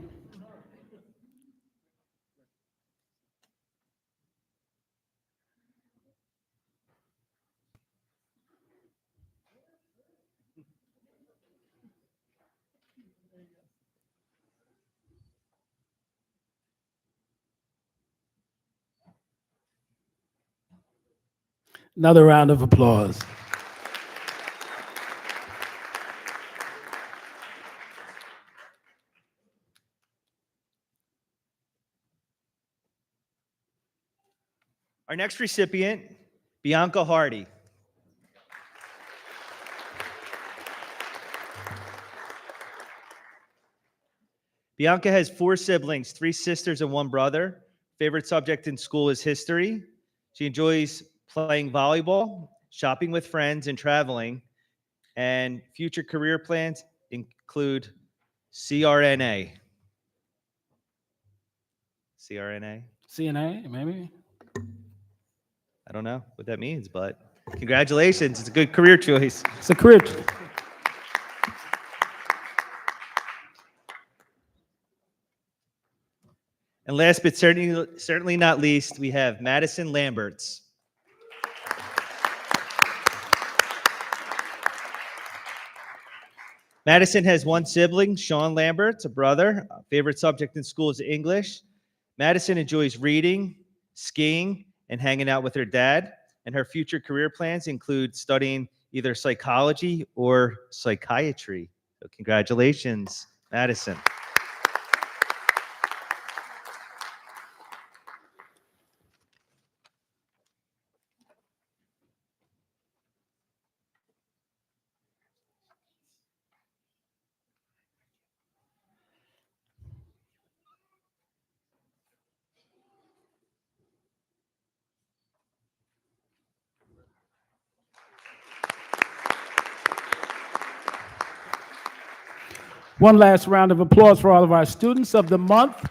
Another round of applause. Our next recipient, Bianca Hardy. Bianca has 4 siblings, 3 sisters and 1 brother. Favorite subject in school is history. She enjoys playing volleyball, shopping with friends, and traveling. And future career plans include CRNA. CRNA? CNA, maybe? I don't know what that means, but congratulations. It's a good career choice. It's a career choice. And last but certainly not least, we have Madison Lamberts. Madison has one sibling, Sean Lamberts, a brother. Favorite subject in school is English. Madison enjoys reading, skiing, and hanging out with her dad. And her future career plans include studying either psychology or psychiatry. So congratulations, Madison. One last round of applause for all of our students of the month,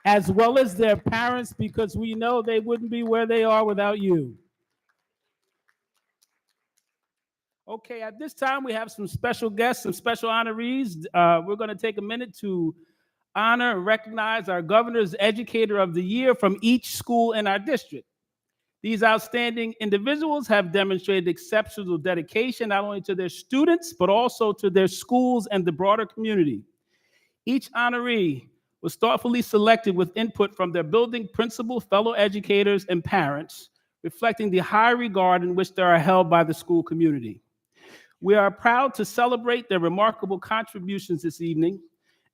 as well as their parents, because we know they wouldn't be where they are without you. Okay, at this time, we have some special guests, some special honorees. We're going to take a minute to honor and recognize our Governor's Educator of the Year from each school in our district. These outstanding individuals have demonstrated exceptional dedication not only to their students, but also to their schools and the broader community. Each honoree was thoughtfully selected with input from their building principal, fellow educators, and parents, reflecting the high regard in which they are held by the school community. We are proud to celebrate their remarkable contributions this evening.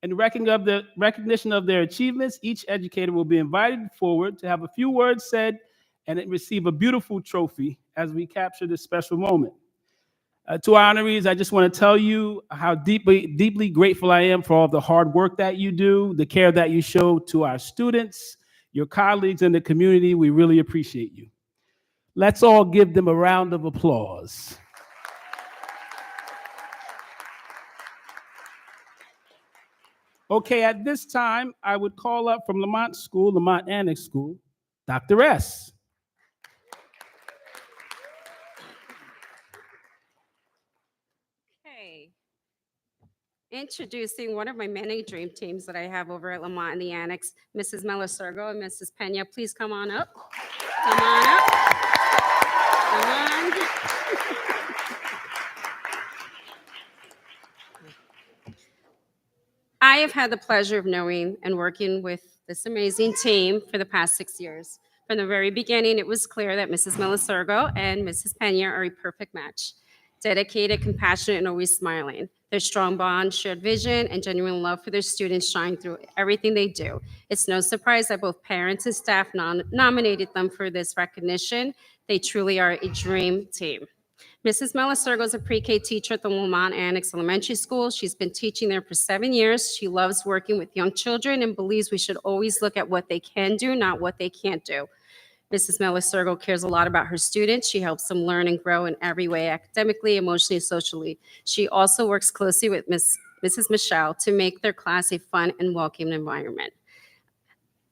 In recognition of their achievements, each educator will be invited forward to have a few words said and receive a beautiful trophy as we capture this special moment. To our honorees, I just want to tell you how deeply grateful I am for all the hard work that you do, the care that you show to our students, your colleagues in the community. We really appreciate you. Let's all give them a round of applause. Okay, at this time, I would call up from Lamont School, Lamont Annex School, Dr. S. Okay. Introducing one of my many dream teams that I have over at Lamont in the Annex, Mrs. Melasergo and Mrs. Pena. Please come on up. Come on up. Come on. I have had the pleasure of knowing and working with this amazing team for the past 6 years. From the very beginning, it was clear that Mrs. Melasergo and Mrs. Pena are a perfect match. Dedicated, compassionate, and always smiling. Their strong bond, shared vision, and genuine love for their students shine through everything they do. It's no surprise that both parents and staff nominated them for this recognition. They truly are a dream team. Mrs. Melasergo is a pre-K teacher at the Lamont Annex Elementary School. She's been teaching there for 7 years. She loves working with young children and believes we should always look at what they can do, not what they can't do. Mrs. Melasergo cares a lot about her students. She helps them learn and grow in every way, academically, emotionally, and socially. She also works closely with Mrs. Michelle to make their class a fun and welcoming environment.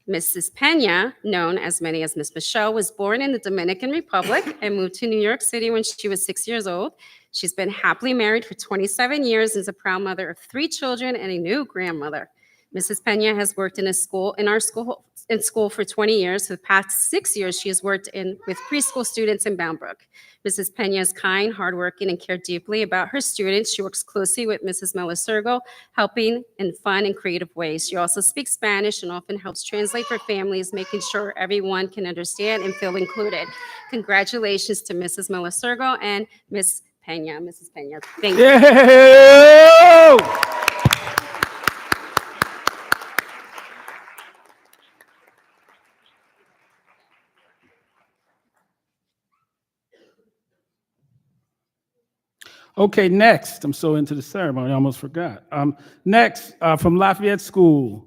Mrs. Pena, known as many as Miss Michelle, was born in the Dominican Republic and moved to New York City when she was 6 years old. She's been happily married for 27 years and is a proud mother of 3 children and a new grandmother. Mrs. Pena has worked in our school for 20 years. For the past 6 years, she has worked with preschool students in Bound Brook. Mrs. Pena is kind, hardworking, and cares deeply about her students. She works closely with Mrs. Melasergo, helping in fun and creative ways. She also speaks Spanish and often helps translate for families, making sure everyone can understand and feel included. Congratulations to Mrs. Melasergo and Miss Pena. Mrs. Pena, thank you. Yeah! Okay, next, I'm so into the ceremony, I almost forgot. Next, from Lafayette School,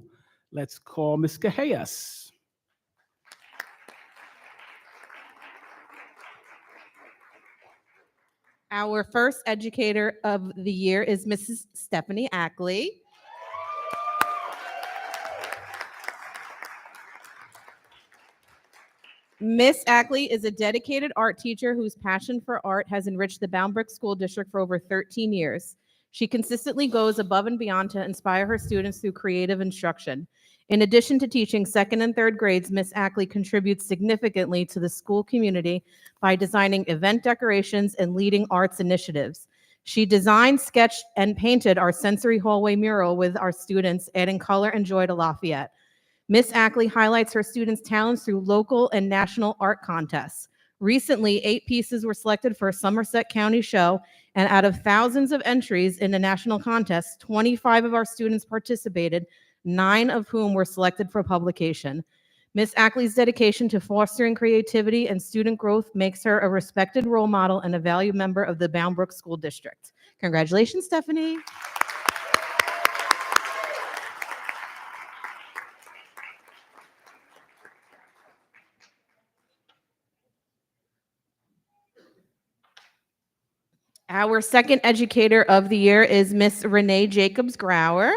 let's call Ms. Cajellas. Our first educator of the year is Mrs. Stephanie Ackley. Miss Ackley is a dedicated art teacher whose passion for art has enriched the Bound Brook School District for over 13 years. She consistently goes above and beyond to inspire her students through creative instruction. In addition to teaching second and third grades, Miss Ackley contributes significantly to the school community by designing event decorations and leading arts initiatives. She designed, sketched, and painted our sensory hallway mural with our students, adding color and joy to Lafayette. Miss Ackley highlights her students' talents through local and national art contests. Recently, 8 pieces were selected for a Somerset County show, and out of thousands of entries in the national contest, 25 of our students participated, 9 of whom were selected for publication. Miss Ackley's dedication to fostering creativity and student growth makes her a respected role model and a valued member of the Bound Brook School District. Congratulations, Stephanie. Our second educator of the year is Miss Renee Jacobs Grauer.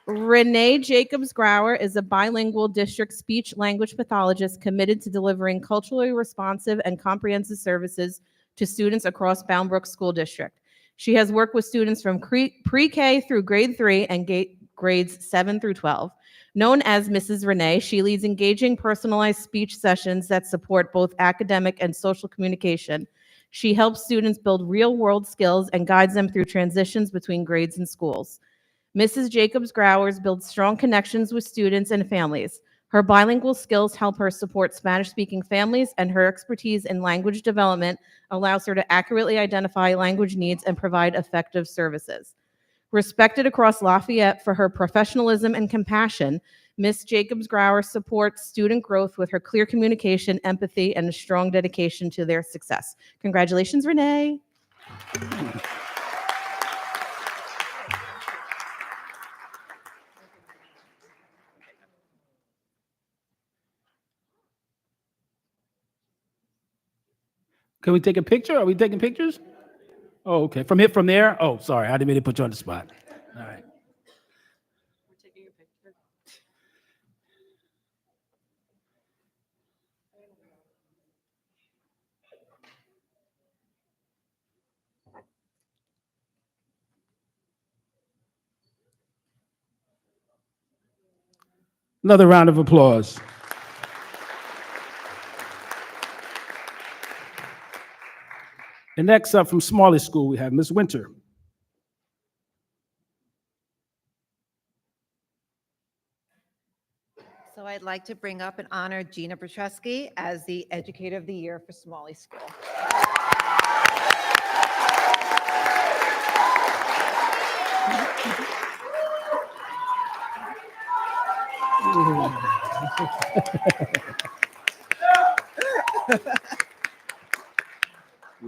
Renee Jacobs Grauer is a bilingual district speech language pathologist committed to delivering culturally responsive and comprehensive services to students across Bound Brook School District. She has worked with students from pre-K through grade 3 and grades 7 through 12. Known as Mrs. Renee, she leads engaging, personalized speech sessions that support both academic and social communication. She helps students build real-world skills and guides them through transitions between grades and schools. Mrs. Jacobs Grauers builds strong connections with students and families. Her bilingual skills help her support Spanish-speaking families, and her expertise in language development allows her to accurately identify language needs and provide effective services. Respected across Lafayette for her professionalism and compassion, Ms. Jacobs Grauer supports student growth with her clear communication, empathy, and a strong dedication to their success. Congratulations, Renee. Can we take a picture? Are we taking pictures? Oh, okay. From here, from there? Oh, sorry. I didn't mean to put you on the spot. All right. We're taking a picture. Another round of applause. And next up from Smalley School, we have Ms. Winter. So I'd like to bring up and honor Gina Petruski as the Educator of the Year for Smalley School.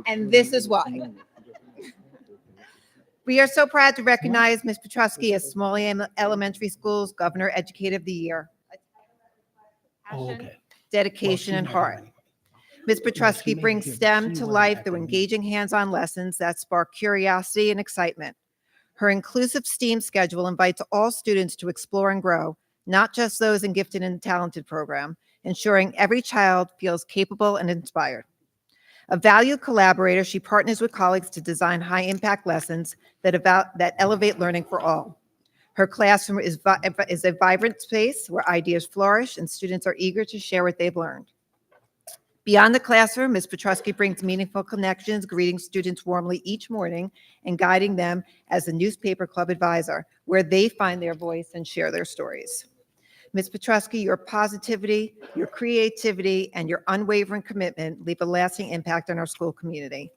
And this is why. We are so proud to recognize Ms. Petruski as Smalley Elementary School's Governor Educator of the Year. Oh, okay. Dedication, and heart. Ms. Petruski brings STEM to life through engaging hands-on lessons that spark curiosity and excitement. Her inclusive STEAM schedule invites all students to explore and grow, not just those in gifted and talented program, ensuring every child feels capable and inspired. A valued collaborator, she partners with colleagues to design high-impact lessons that elevate learning for all. Her classroom is a vibrant space where ideas flourish and students are eager to share what they've learned. Beyond the classroom, Ms. Petruski brings meaningful connections, greeting students warmly each morning and guiding them as a newspaper club advisor, where they find their voice and share their stories. Ms. Petruski, your positivity, your creativity, and your unwavering commitment leave a lasting impact on our school community.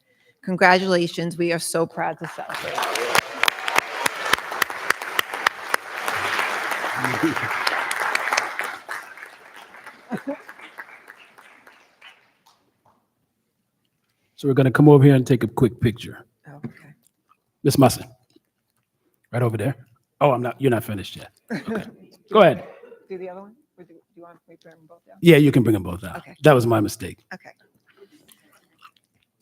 Congratulations, we are so proud to celebrate. So we're going to come over here and take a quick picture. Okay. Ms. Musson, right over there. Oh, you're not finished yet. Okay. Go ahead. Do the other one? Or do you want me to bring them both down? Yeah, you can bring them both out. Okay. That was my mistake. Okay.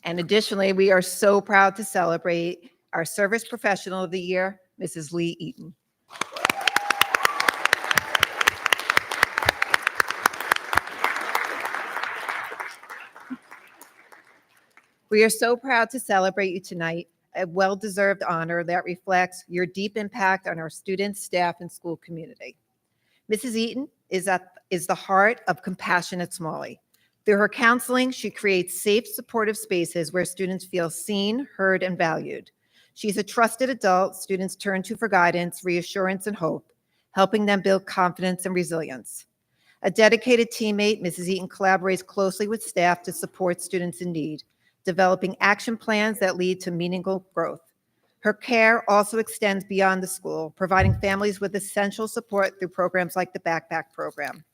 And additionally, we are so proud to celebrate our Service Professional of the Year, Mrs. Lee Eaton. We are so proud to celebrate you tonight, a well-deserved honor that reflects your deep impact on our students, staff, and school community. Mrs. Eaton is the heart of Compassionate Smalley. Through her counseling, she creates safe, supportive spaces where students feel seen, heard, and valued. She's a trusted adult students turn to for guidance, reassurance, and hope, helping them build confidence and resilience. A dedicated teammate, Mrs. Eaton collaborates closely with staff to support students in need, developing action plans that lead to meaningful growth. Her care also extends beyond the school, providing families with essential support through programs like the Backpack Program.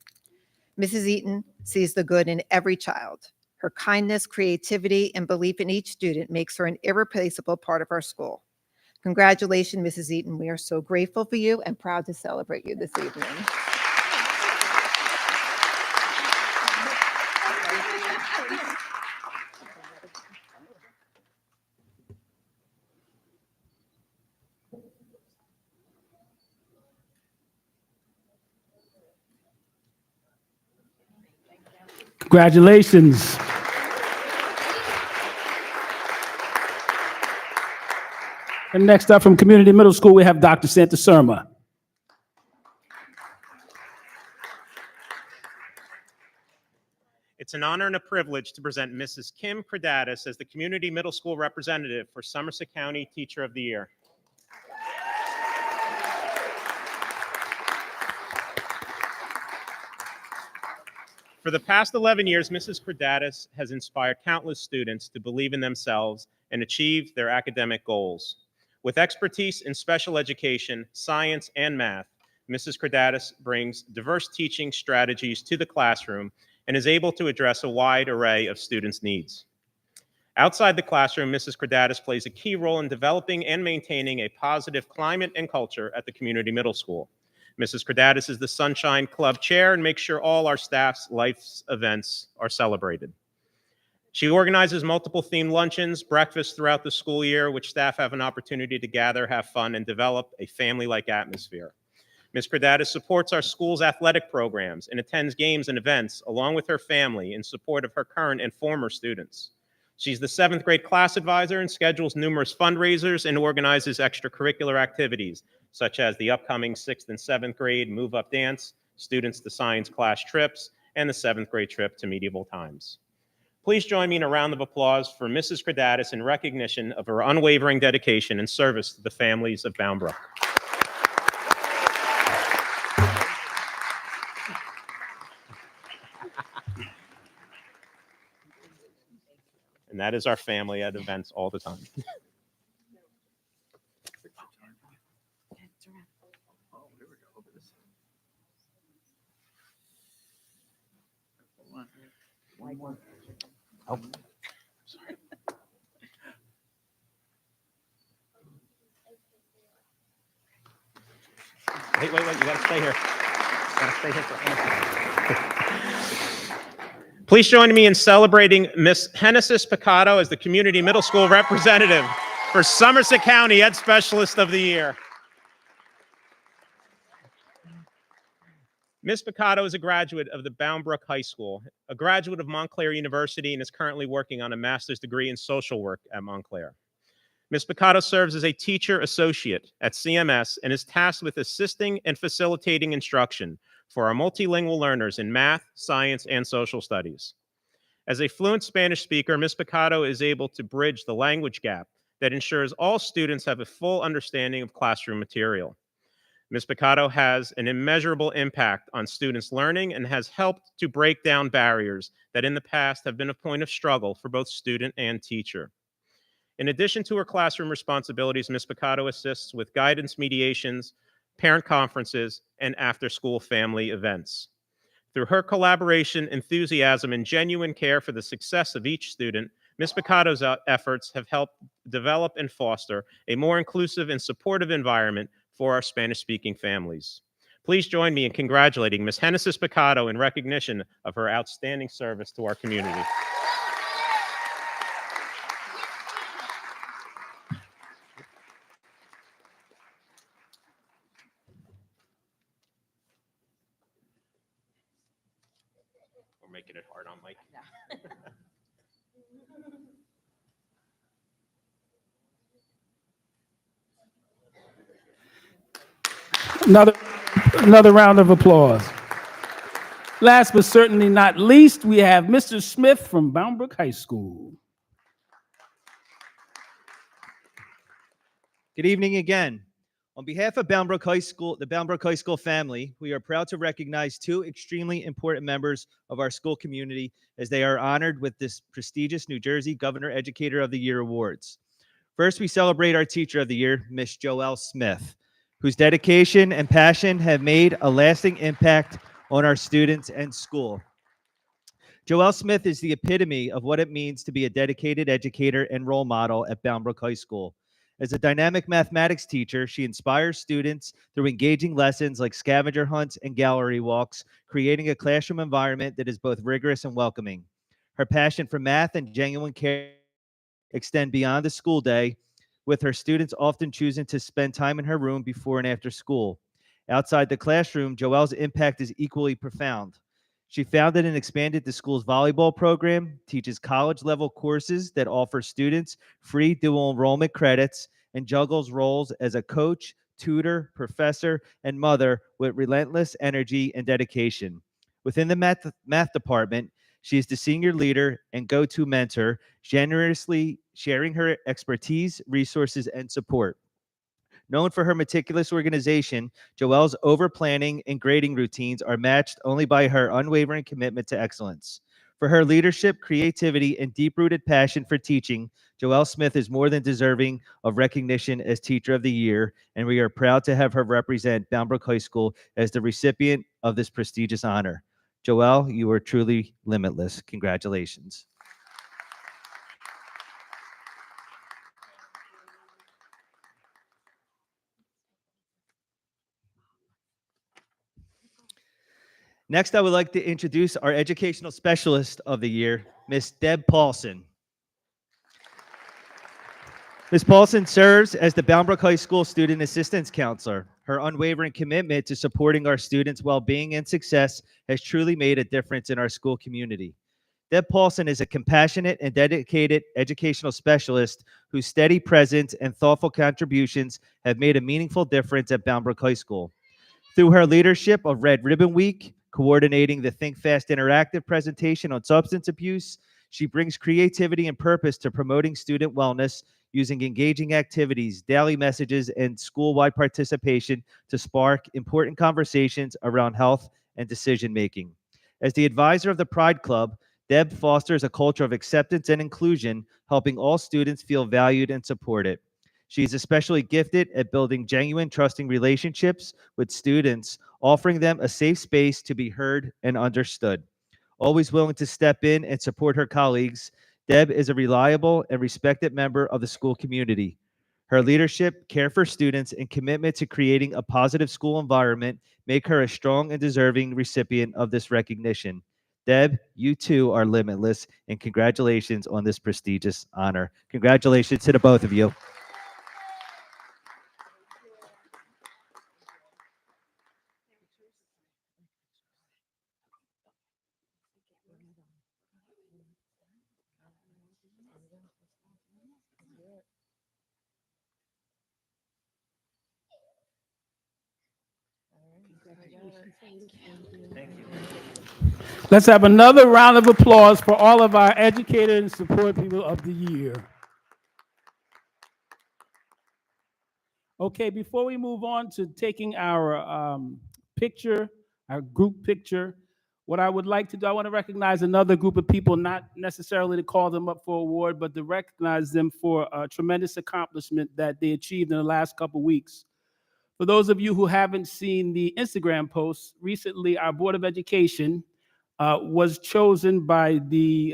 Mrs. Eaton sees the good in every child. Her kindness, creativity, and belief in each student makes her an irreplaceable part of our school. Congratulations, Mrs. Eaton. We are so grateful for you and proud to celebrate you this evening. Congratulations. And next up from Community Middle School, we have Dr. Santa Surma. It's an honor and a privilege to present Mrs. Kim Kradatis as the Community Middle School representative for Somerset County Teacher of the Year. For the past 11 years, Mrs. Kradatis has inspired countless students to believe in themselves and achieve their academic goals. With expertise in special education, science, and math, Mrs. Kradatis brings diverse teaching strategies to the classroom and is able to address a wide array of students' needs. Outside the classroom, Mrs. Kradatis plays a key role in developing and maintaining a positive climate and culture at the Community Middle School. Mrs. Kradatis is the Sunshine Club Chair and makes sure all our staff's life's events are celebrated. She organizes multiple themed luncheons, breakfasts throughout the school year, which staff have an opportunity to gather, have fun, and develop a family-like atmosphere. Ms. Kradatis supports our school's athletic programs and attends games and events along with her family in support of her current and former students. She's the 7th grade class advisor and schedules numerous fundraisers and organizes extracurricular activities, such as the upcoming 6th and 7th grade Move Up Dance, Students to Science class trips, and the 7th grade trip to medieval times. Please join me in a round of applause for Mrs. Kradatis in recognition of her unwavering dedication and service to the families of Bound Brook. And that is our family at events all the time. Oh, sorry. Wait, you gotta stay here. Please join me in celebrating Miss Genesis Picado as the Community Middle School representative for Somerset County Ed Specialist of the Year. Ms. Picado is a graduate of the Bound Brook High School, a graduate of Montclair University, and is currently working on a master's degree in social work at Montclair. Ms. Picado serves as a teacher associate at CMS and is tasked with assisting and facilitating instruction for our multilingual learners in math, science, and social studies. As a fluent Spanish speaker, Ms. Picado is able to bridge the language gap that ensures all students have a full understanding of classroom material. Ms. Picado has an immeasurable impact on students' learning and has helped to break down barriers that in the past have been a point of struggle for both student and teacher. In addition to her classroom responsibilities, Ms. Picado assists with guidance mediations, parent conferences, and after-school family events. Through her collaboration, enthusiasm, and genuine care for the success of each student, Ms. Picado's efforts have helped develop and foster a more inclusive and supportive environment for our Spanish-speaking families. Please join me in congratulating Ms. Hennessis Picado in recognition of her outstanding service to our community. We're making it hard on Mike. Another round of applause. Last but certainly not least, we have Mr. Smith from Bound Brook High School. Good evening again. On behalf of Bound Brook High School, the Bound Brook High School family, we are proud to recognize two extremely important members of our school community as they are honored with this prestigious New Jersey Governor Educator of the Year awards. First, we celebrate our Teacher of the Year, Miss Joelle Smith, whose dedication and passion have made a lasting impact on our students and school. Joelle Smith is the epitome of what it means to be a dedicated educator and role model at Bound Brook High School. As a dynamic mathematics teacher, she inspires students through engaging lessons like scavenger hunts and gallery walks, creating a classroom environment that is both rigorous and welcoming. Her passion for math and genuine care extend beyond the school day, with her students often choosing to spend time in her room before and after school. Outside the classroom, Joelle's impact is equally profound. She founded and expanded the school's volleyball program, teaches college-level courses that offer students free dual enrollment credits, and juggles roles as a coach, tutor, professor, and mother with relentless energy and dedication. Within the math department, she is the senior leader and go-to mentor, generously sharing her expertise, resources, and support. Known for her meticulous organization, Joelle's over-planning and grading routines are matched only by her unwavering commitment to excellence. For her leadership, creativity, and deep-rooted passion for teaching, Joelle Smith is more than deserving of recognition as Teacher of the Year, and we are proud to have her represent Bound Brook High School as the recipient of this prestigious honor. Joelle, you are truly limitless. Congratulations. Next, I would like to introduce our Educational Specialist of the Year, Miss Deb Paulson. Ms. Paulson serves as the Bound Brook High School Student Assistance Counselor. Her unwavering commitment to supporting our students' well-being and success has truly made a difference in our school community. Deb Paulson is a compassionate and dedicated educational specialist whose steady presence and thoughtful contributions have made a meaningful difference at Bound Brook High School. Through her leadership of Red Ribbon Week, coordinating the Think Fast Interactive presentation on substance abuse, she brings creativity and purpose to promoting student wellness using engaging activities, daily messages, and school-wide participation to spark important conversations around health and decision-making. As the advisor of the Pride Club, Deb fosters a culture of acceptance and inclusion, helping all students feel valued and supported. She is especially gifted at building genuine, trusting relationships with students, offering them a safe space to be heard and understood. Always willing to step in and support her colleagues, Deb is a reliable and respected member of the school community. Her leadership, care for students, and commitment to creating a positive school environment make her a strong and deserving recipient of this recognition. Deb, you too are limitless, and congratulations on this prestigious honor. Congratulations to the both of you. Thank you. Let's have another round of applause for all of our educators and support people of the year. Okay, before we move on to taking our picture, our group picture, what I would like to do, I want to recognize another group of people, not necessarily to call them up for award, but to recognize them for a tremendous accomplishment that they achieved in the last couple weeks. For those of you who haven't seen the Instagram posts, recently our Board of Education was chosen by the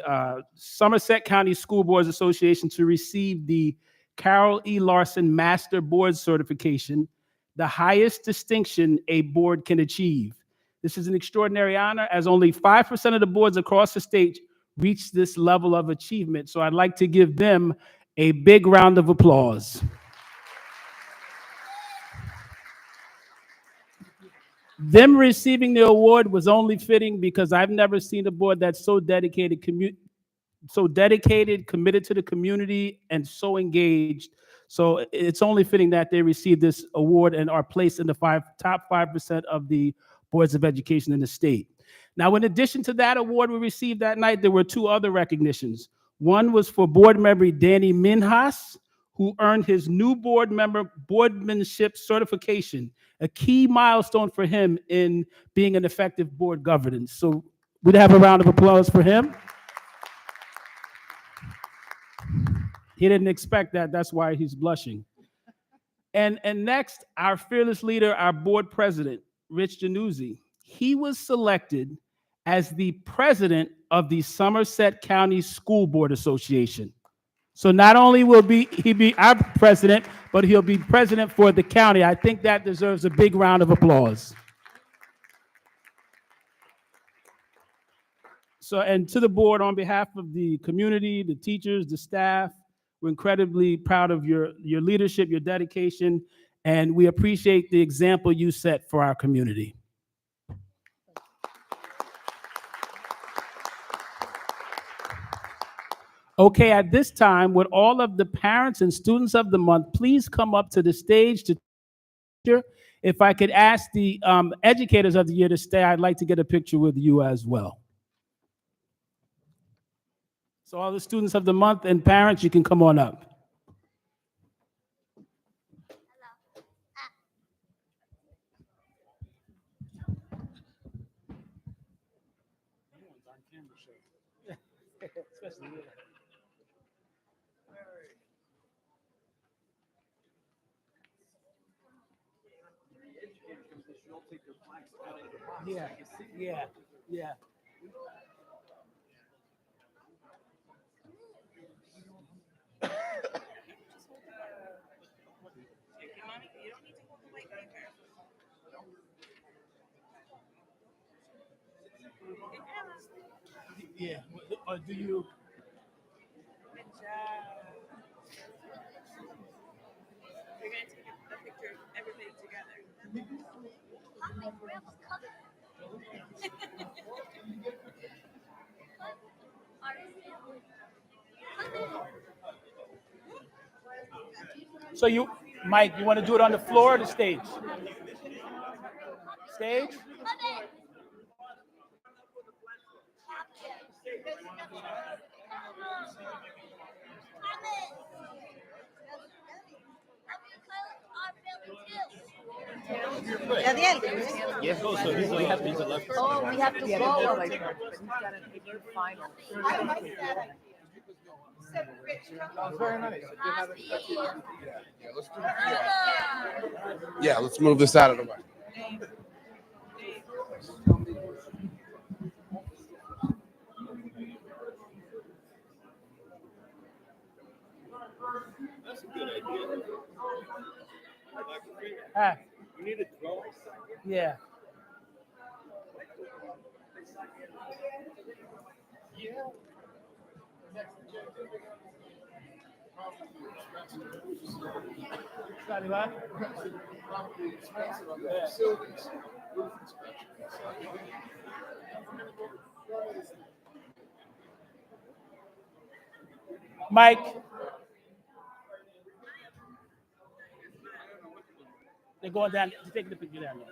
Somerset County School Boards Association to receive the Carol E. Larson Master Board Certification. the highest distinction a board can achieve. This is an extraordinary honor, as only 5% of the boards across the state reach this level of achievement. So I'd like to give them a big round of applause. Them receiving the award was only fitting because I've never seen a board that's so dedicated, committed to the community, and so engaged. So it's only fitting that they receive this award and are placed in the top 5% of the boards of education in the state. Now, in addition to that award we received that night, there were two other recognitions. One was for board member Danny Minhas, who earned his new boardmanship certification, a key milestone for him in being an effective board governance. So we'd have a round of applause for him. He didn't expect that. That's why he's blushing. And next, our fearless leader, our board president, Rich Januzzi. He was selected as the president of the Somerset County School Board Association. So not only will he be our president, but he'll be president for the county. I think that deserves a big round of applause. So, and to the board, on behalf of the community, the teachers, the staff, we're incredibly proud of your leadership, your dedication, and we appreciate the example you set for our community. Okay, at this time, would all of the parents and students of the month please come up to the stage to picture? If I could ask the educators of the year to stay, I'd like to get a picture with you as well. So all the students of the month and parents, you can come on up. Yeah. Yeah, or do you? Good job. We're going to take a picture of everybody together. So Mike, you want to do it on the floor or the stage? Stage? Yeah, so we have to left. Oh, we have to go. Yeah, let's move this out of the way. That's a good idea. We need a drone. Yeah. Mike. They're going down, they're taking the picture down there.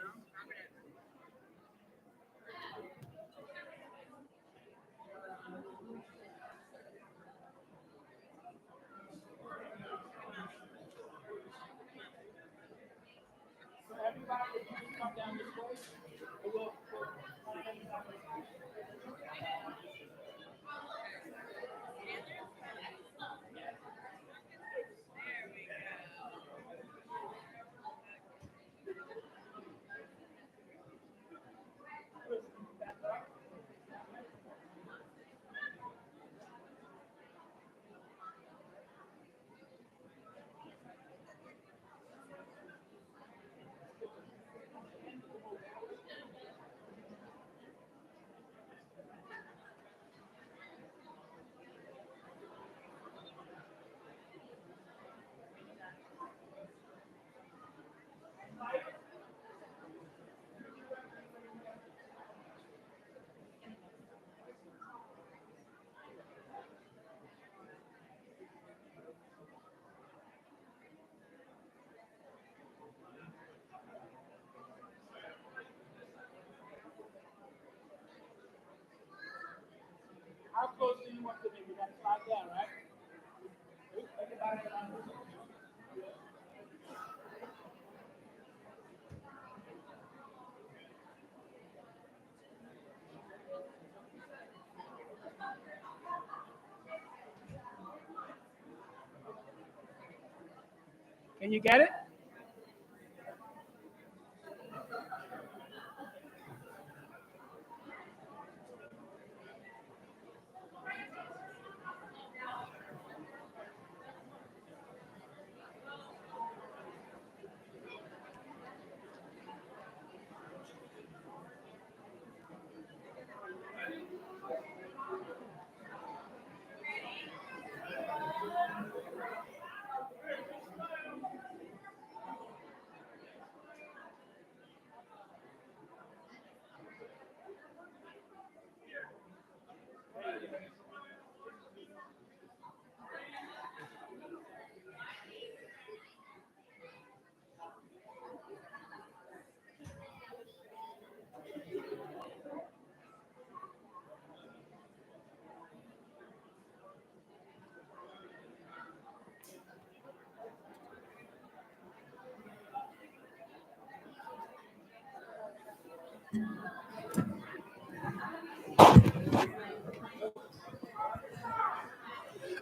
Can you get it?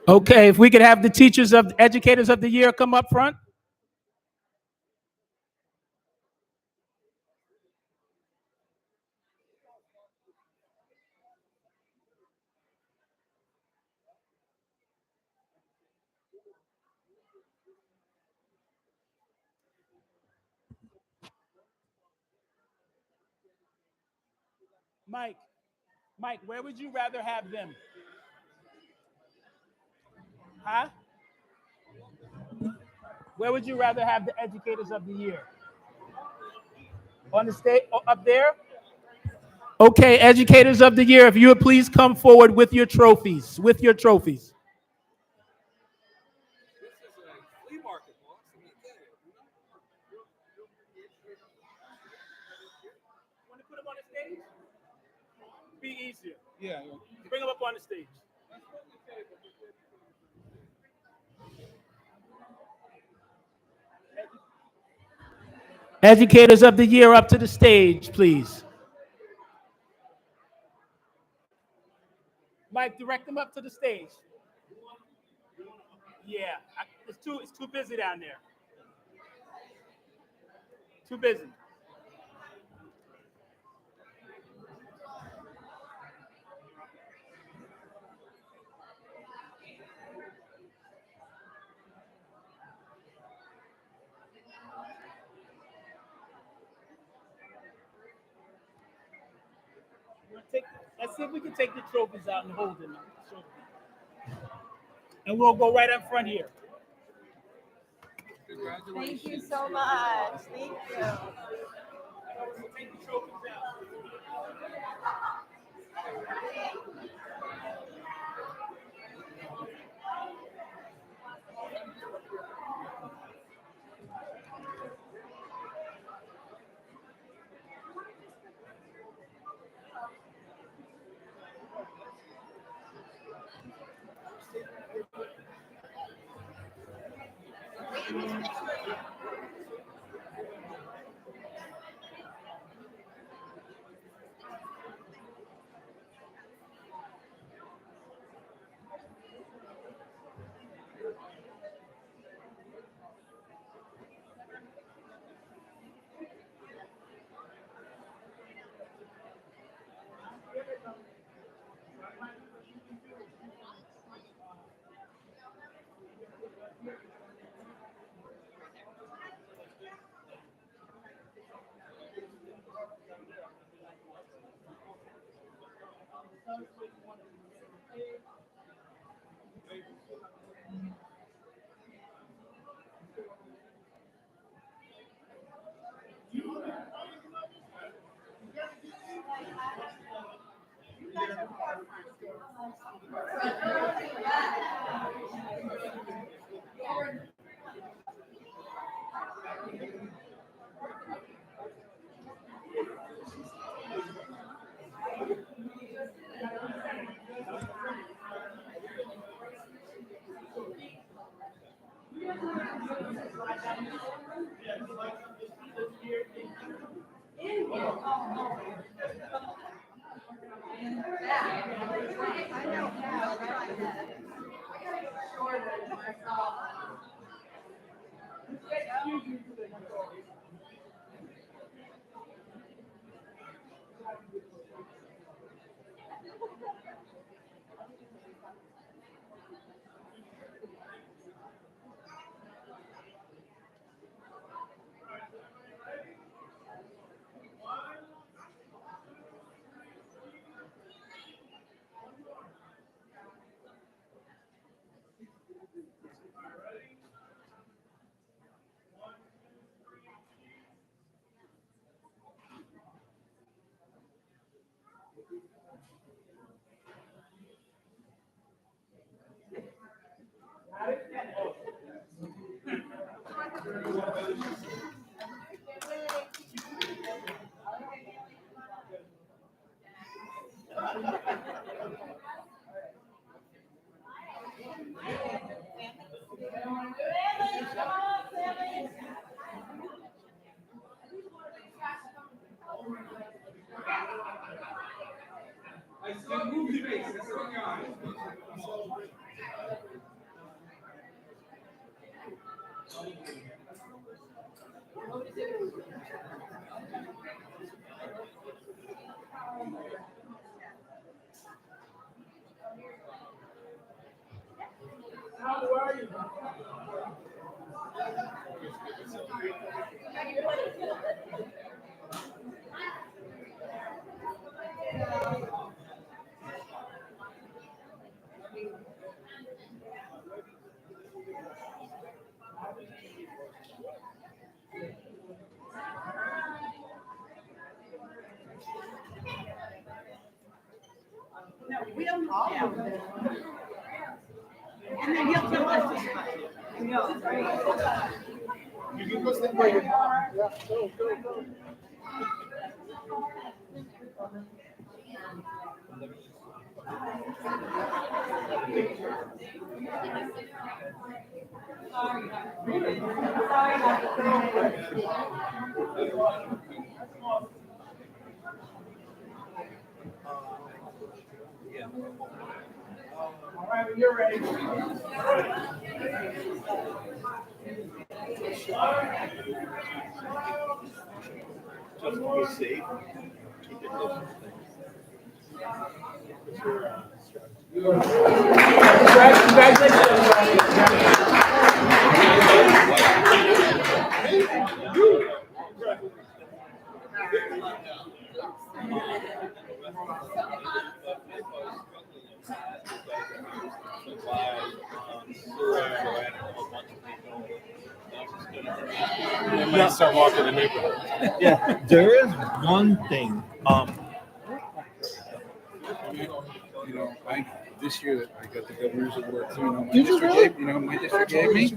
Okay, if we could have the educators of the year come up front. Mike, where would you rather have them? Huh? Where would you rather have the educators of the year? On the stage, up there? Okay, educators of the year, if you would please come forward with your trophies, Want to put them on the stage? Be easier. Yeah. Bring them up on the stage. Educators of the year up to the stage, please. Mike, direct them up to the stage. Yeah, it's too busy down there. Too busy. Let's see if we can take the trophies out and hold them. And we'll go right up front here. Thank you so much. Thank you. Take the trophies out. Start walking the neighborhood. Yeah, there is one thing. You know, this year I got the governor's award too. You know, my district gave me.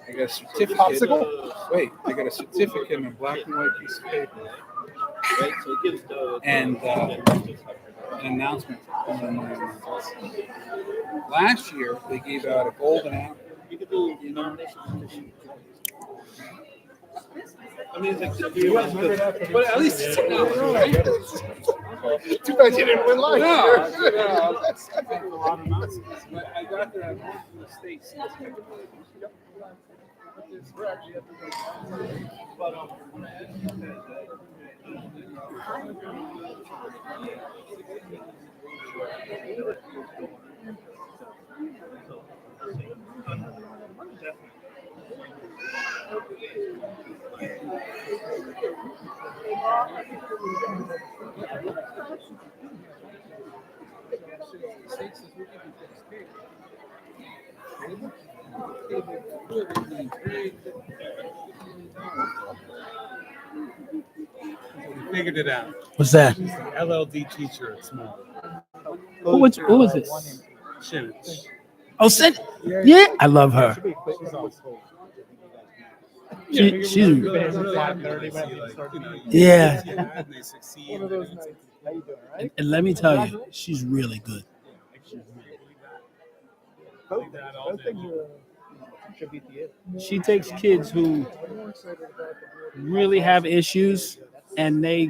I got a certificate. Popsicle? Wait, I got a certificate in a black and white piece of paper. And an announcement. Last year they gave out a golden apple. You know, I mean, it's like, but at least it's Too bad you didn't win last year. No, that's a lot of nonsense. But I got that from the States. We figured it out. What's that? It's the LLD teacher at small. Who was this? Shinnich. Oh, Sid. Yeah, I love her. She's awesome. She's Yeah. yeah. They succeed. And let me tell you, she's really good. She takes kids who really have issues and they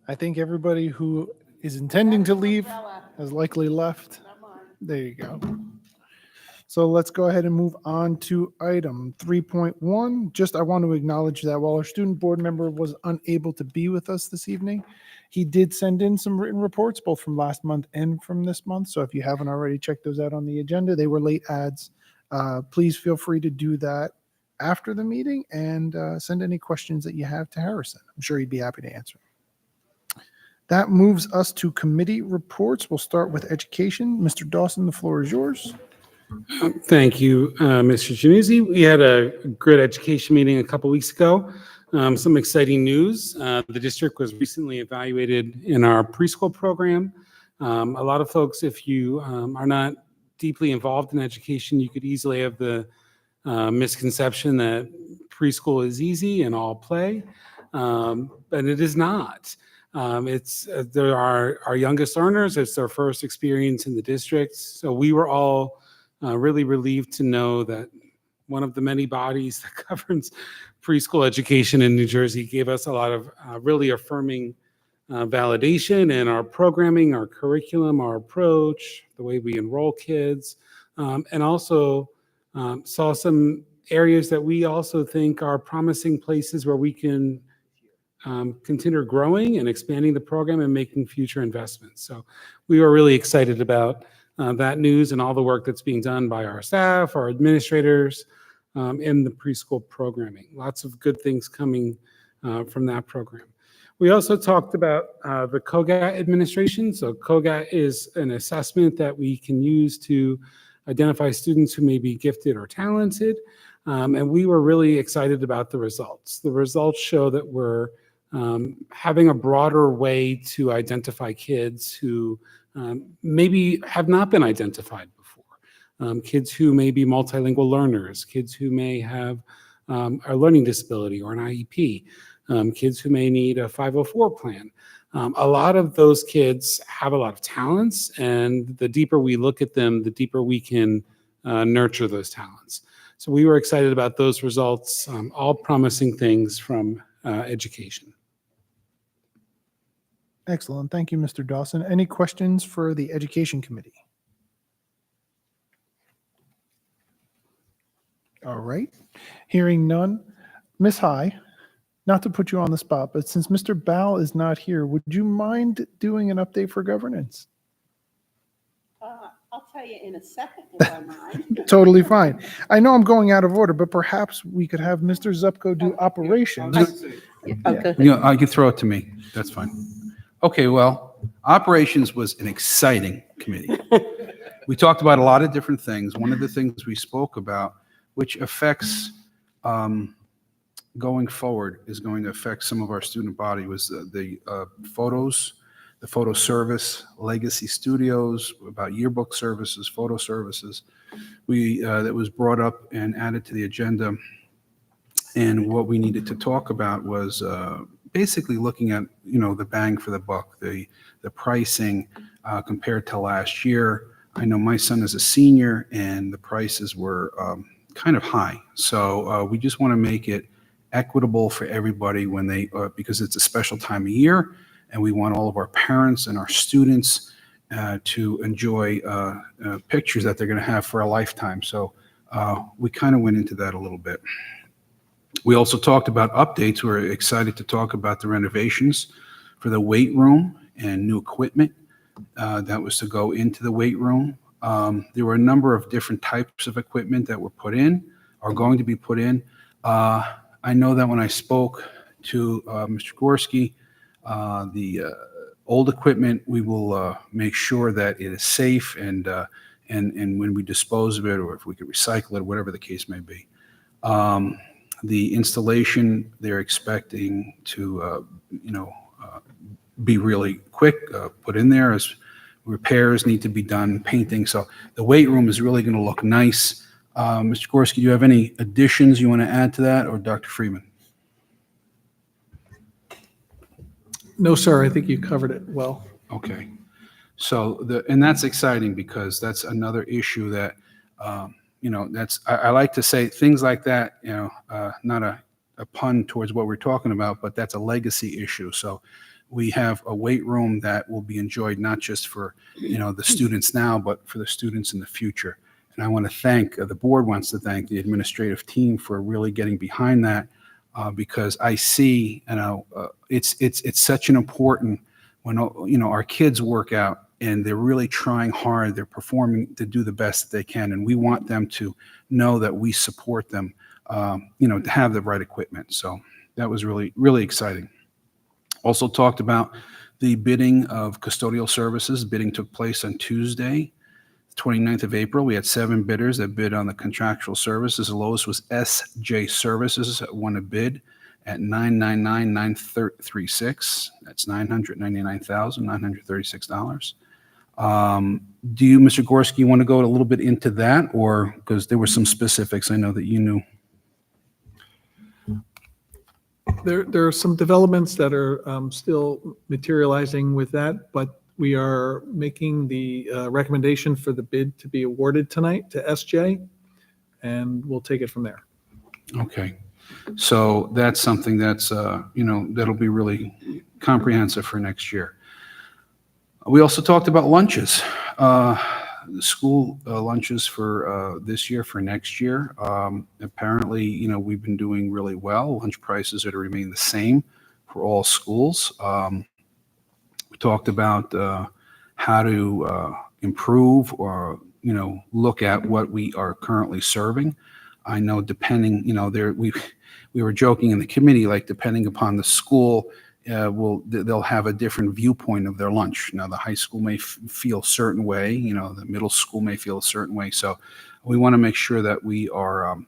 I think everybody who is intending to leave has likely left. There you go. So let's go ahead and move on to item 3.1. Just I want to acknowledge that while our student board member was unable to be with us this evening, he did send in some written reports, both from last month and from this month. So if you haven't already checked those out on the agenda, they were late adds. Please feel free to do that after the meeting and send any questions that you have to Harrison. I'm sure he'd be happy to answer. That moves us to committee reports. We'll start with education. Mr. Dawson, the floor is yours. Thank you, Mr. Januzzi. We had a good education meeting a couple weeks ago. Some exciting news. The district was recently evaluated in our preschool program. A lot of folks, if you are not deeply involved in education, you could easily have the misconception that preschool is easy and all play, but it is not. There are our youngest learners. It's their first experience in the district. So we were all really relieved to know that one of the many bodies that governs preschool education in New Jersey gave us a lot of really affirming validation in our programming, our curriculum, our approach, the way we enroll kids, and also saw some areas that we also think are promising places where we can continue growing and expanding the program and making future investments. So we were really excited about that news and all the work that's being done by our staff, our administrators, in the preschool programming. Lots of good things coming from that program. We also talked about the COGAT administration. So COGAT is an assessment that we can use to identify students who may be gifted or talented. And we were really excited about the results. The results show that we're having a broader way to identify kids who maybe have not been identified before. Kids who may be multilingual learners, kids who may have a learning disability or an IEP, kids who may need a 504 plan. A lot of those kids have a lot of talents, and the deeper we look at them, the deeper we can nurture those talents. So we were excited about those results, all promising things from education. Excellent. Thank you, Mr. Dawson. Any questions for the Education Committee? All right. Hearing none. Ms. High, not to put you on the spot, but since Mr. Bal is not here, would you mind doing an update for governance? I'll tell you in a second if I mind. Totally fine. I know I'm going out of order, but perhaps we could have Mr. Zupko do operations. Okay. You can throw it to me. That's fine. Okay, well, operations was an exciting committee. We talked about a lot of different things. One of the things we spoke about, which affects going forward, is going to affect some of our student body, was the photos, the photo service, legacy studios, about yearbook services, photo services. That was brought up and added to the agenda. And what we needed to talk about was basically looking at, the bang for the buck, the pricing compared to last year. I know my son is a senior and the prices were kind of high. So we just want to make it equitable for everybody when they, because it's a special time of year, and we want all of our parents and our students to enjoy pictures that they're going to have for a lifetime. So we kind of went into that a little bit. We also talked about updates. We're excited to talk about the renovations for the weight room and new equipment that was to go into the weight room. There were a number of different types of equipment that were put in, are going to be put in. I know that when I spoke to Mr. Gorski, the old equipment, we will make sure that it is safe, and when we dispose of it, or if we could recycle it, whatever the case may be. The installation, they're expecting to, be really quick, put in there, as repairs need to be done, painting. So the weight room is really going to look nice. Mr. Gorski, do you have any additions you want to add to that, or Dr. Freeman? No, sir, I think you covered it well. Okay. So and that's exciting, because that's another issue that, I like to say things like that, not a pun towards what we're talking about, but that's a legacy issue. So We have a weight room that will be enjoyed not just for, the students now, but for the students in the future. And I want to thank, the board wants to thank the administrative team for really getting behind that, because I see, it's such an important, when, our kids work out and they're really trying hard, they're performing to do the best that they can. And we want them to know that we support them, to have the right equipment. So that was really, really exciting. Also talked about the bidding of custodial services. Bidding took place on Tuesday, 29th of April. We had 7 bidders that bid on the contractual services. The lowest was SJ Services, won a bid at $999,936. That's $999,936. Do you, Mr. Gorski, want to go a little bit into that, or because there were some specifics I know that you knew? There are some developments that are still materializing with that, but we are making the recommendation for the bid to be awarded tonight to SJ, and we'll take it from there. Okay. So that's something that's, that'll be really comprehensive for next year. We also talked about lunches, the school lunches for this year, for next year. Apparently, we've been doing really well. Lunch prices are to remain the same for all schools. We talked about how to improve or, look at what we are currently serving. I know depending, we were joking in the committee, like depending upon the school, they'll have a different viewpoint of their lunch. Now, the high school may feel a certain way, the middle school may feel a certain way. So we want to make sure that we are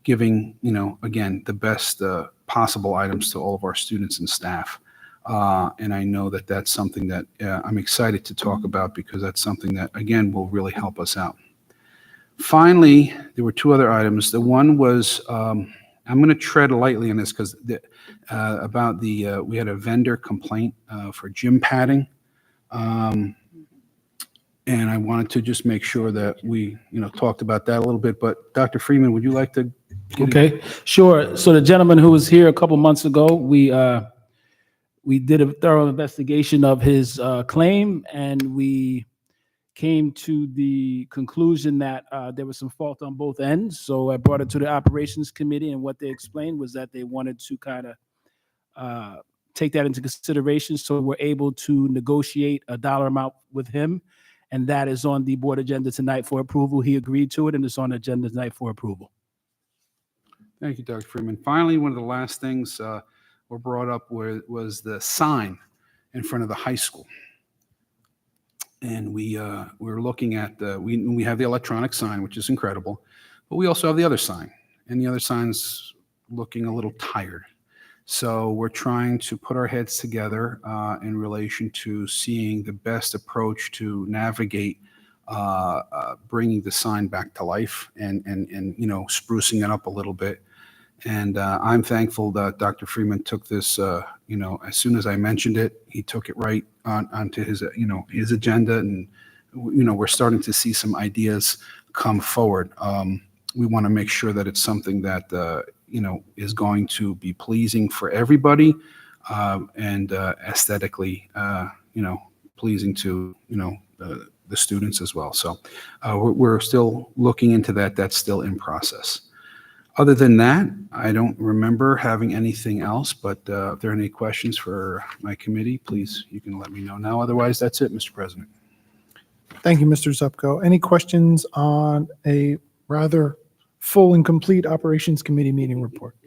giving, again, the best possible items to all of our students and staff. And I know that that's something that I'm excited to talk about, because that's something that, again, will really help us out. Finally, there were 2 other items. The one was, I'm going to tread lightly on this because we had a vendor complaint for gym padding. And I wanted to just make sure that we, talked about that a little bit. But Dr. Freeman, would you like to? Okay, sure. So the gentleman who was here a couple months ago, we did a thorough investigation of his claim, and we came to the conclusion that there was some fault on both ends. So I brought it to the operations committee, and what they explained was that they wanted to kind of take that into consideration. So we're able to negotiate a dollar amount with him, and that is on the board agenda tonight for approval. He agreed to it, and it's on the agenda tonight for approval. Thank you, Dr. Freeman. Finally, one of the last things were brought up was the sign in front of the high school. And we're looking at we have the electronic sign, which is incredible, but we also have the other sign, and the other sign's looking a little tired. So we're trying to put our heads together in relation to seeing the best approach to navigate bringing the sign back to life and sprucing it up a little bit. And I'm thankful that Dr. Freeman took this, as soon as I mentioned it, he took it right onto his, his agenda. And, we're starting to see some ideas come forward. We want to make sure that it's something that, is going to be pleasing for everybody and aesthetically, pleasing to, the students as well. So we're still looking into that. That's still in process. Other than that, I don't remember having anything else, but if there are any questions for my committee, please, you can let me know now. Otherwise, that's it, Mr. President. Thank you, Mr. Zupko. Any questions on a rather full and complete Operations Committee meeting report?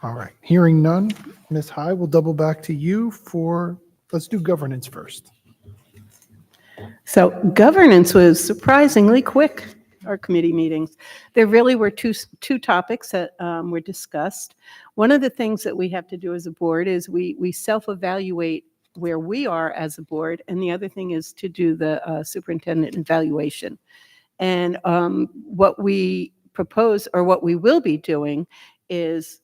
All right, hearing none, Ms. High, we'll double back to you for, let's do governance first. So governance was surprisingly quick, our committee meetings. There really were two topics that were discussed. One of the things that we have to do as a board is we self-evaluate where we are as a board, and the other thing is to do the superintendent evaluation. And what we propose, or what we will be doing, is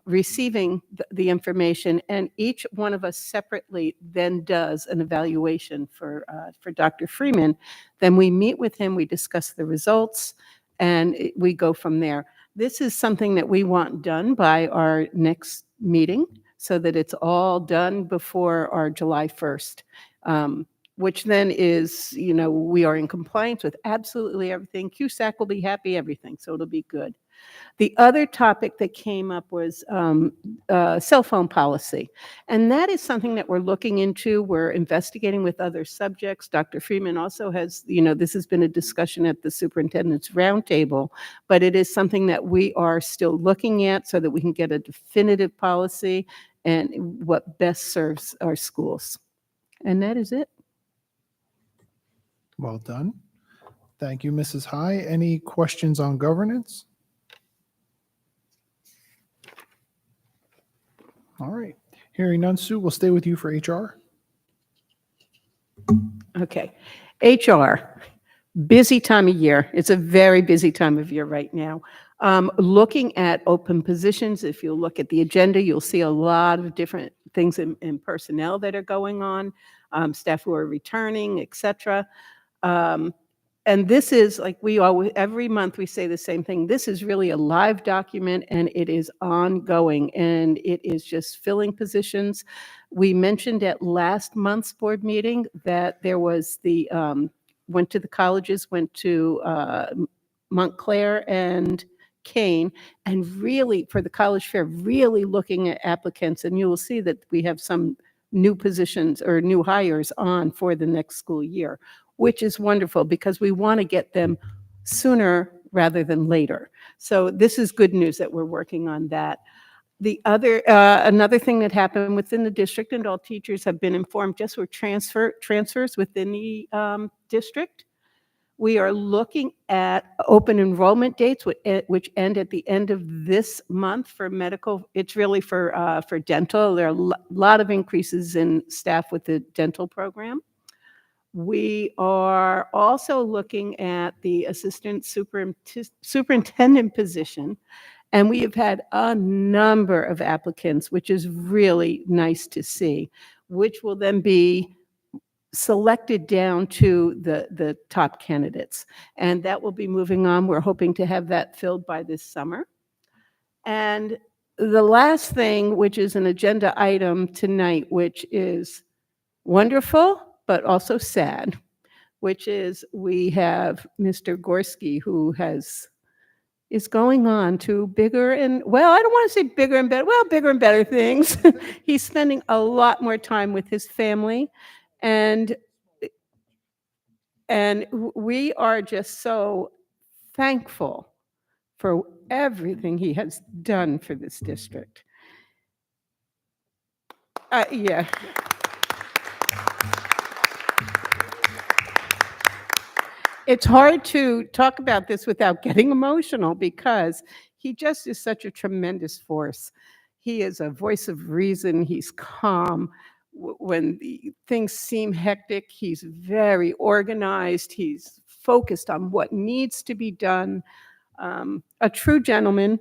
receiving the information, and each one of us separately then does an evaluation for Dr. Freeman. Then we meet with him, we discuss the results, and we go from there. This is something that we want done by our next meeting so that it's all done before our July 1st, which then is, we are in compliance with absolutely everything. CUSAC will be happy, everything, so it'll be good. The other topic that came up was cell phone policy. And that is something that we're looking into. We're investigating with other subjects. Dr. Freeman also has, this has been a discussion at the superintendent's roundtable, but it is something that we are still looking at so that we can get a definitive policy and what best serves our schools. And that is it. Well done. Thank you, Mrs. High. Any questions on governance? All right. Hearing none, Sue, we'll stay with you for HR. Okay. HR, busy time of year. It's a very busy time of year right now. Looking at open positions, if you look at the agenda, you'll see a lot of different things in personnel that are going on, staff who are returning, et cetera. And this is like we always, every month we say the same thing. This is really a live document and it is ongoing and it is just filling positions. We mentioned at last month's board meeting that there was went to the colleges, went to Montclair and Kane, and really for the college fair, really looking at applicants. And you will see that we have some new positions or new hires on for the next school year, which is wonderful because we want to get them sooner rather than later. So this is good news that we're working on that. The other, another thing that happened within the district, and all teachers have been informed, just were transfers within the district. We are looking at open enrollment dates, which end at the end of this month for medical. It's really for dental. There are a lot of increases in staff with the dental program. We are also looking at the assistant superintendent position, and we have had a number of applicants, which is really nice to see, which will then be selected down to the top candidates. And that will be moving on. We're hoping to have that filled by this summer. And the last thing, which is an agenda item tonight, which is wonderful, but also sad, which is we have Mr. Gorski, who is going on to bigger and, well, I don't want to say bigger and better, well, bigger and better things. He's spending a lot more time with his family, and we are just so thankful for everything he has done for this district. Yeah. It's hard to talk about this without getting emotional because he just is such a tremendous force. He is a voice of reason. He's calm. When things seem hectic, he's very organized. He's focused on what needs to be done. A true gentleman.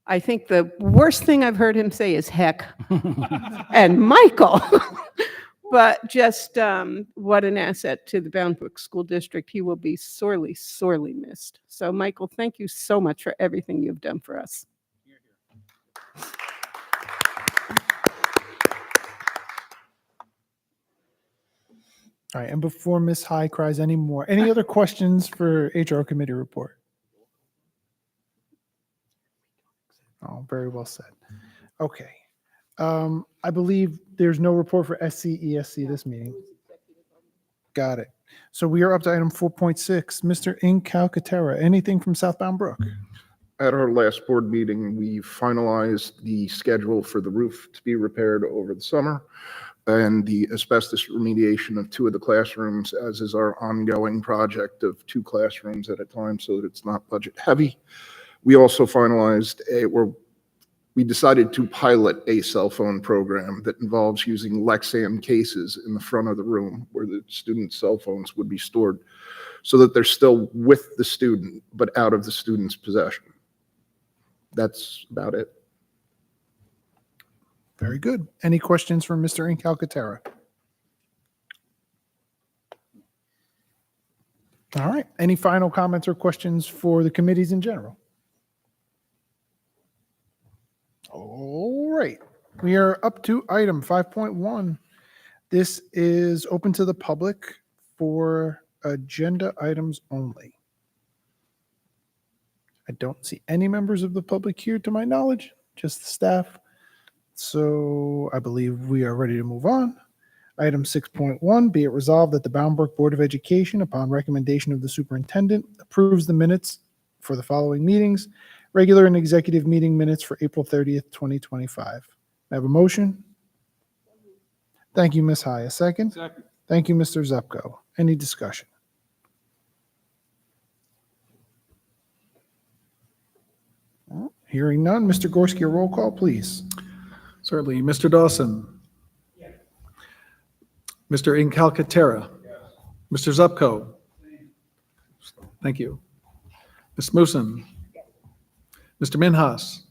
I think the worst thing I've heard him say is heck. And Michael. But just what an asset to the Bound Brook School District. He will be sorely, sorely missed. So, Michael, thank you so much for everything you've done for us. All right, and before Ms. High cries anymore, any other questions for HR committee report? Oh, very well said. Okay. I believe there's no report for SCESC this meeting. Got it. So we are up to item 4.6. Mr. Incalcaterra, anything from Southbound Brook? At our last board meeting, we finalized the schedule for the roof to be repaired over the summer and the asbestos remediation of 2 of the classrooms, as is our ongoing project of 2 classrooms at a time so that it's not budget heavy. We also finalized we decided to pilot a cell phone program that involves using Lexan cases in the front of the room where the students' cell phones would be stored so that they're still with the student, but out of the student's possession. That's about it. Very good. Any questions for Mr. Incalcaterra? All right. Any final comments or questions for the committees in general? All right, we are up to item 5.1. This is open to the public for agenda items only. I don't see any members of the public here to my knowledge, just the staff. So I believe we are ready to move on. Item 6.1, be it resolved that the Bound Brook Board of Education, upon recommendation of the superintendent, approves the minutes for the following meetings, regular and executive meeting minutes for April 30th, 2025. May I have a motion? Thank you, Ms. High. A second? Second. Thank you, Mr. Zupko. Any discussion? Hearing none. Mr. Gorski, a roll call, please. Certainly. Mr. Dawson. Mr. Incalcaterra. Mr. Zupko. Thank you. Ms. Moosen. Mr. Minhas.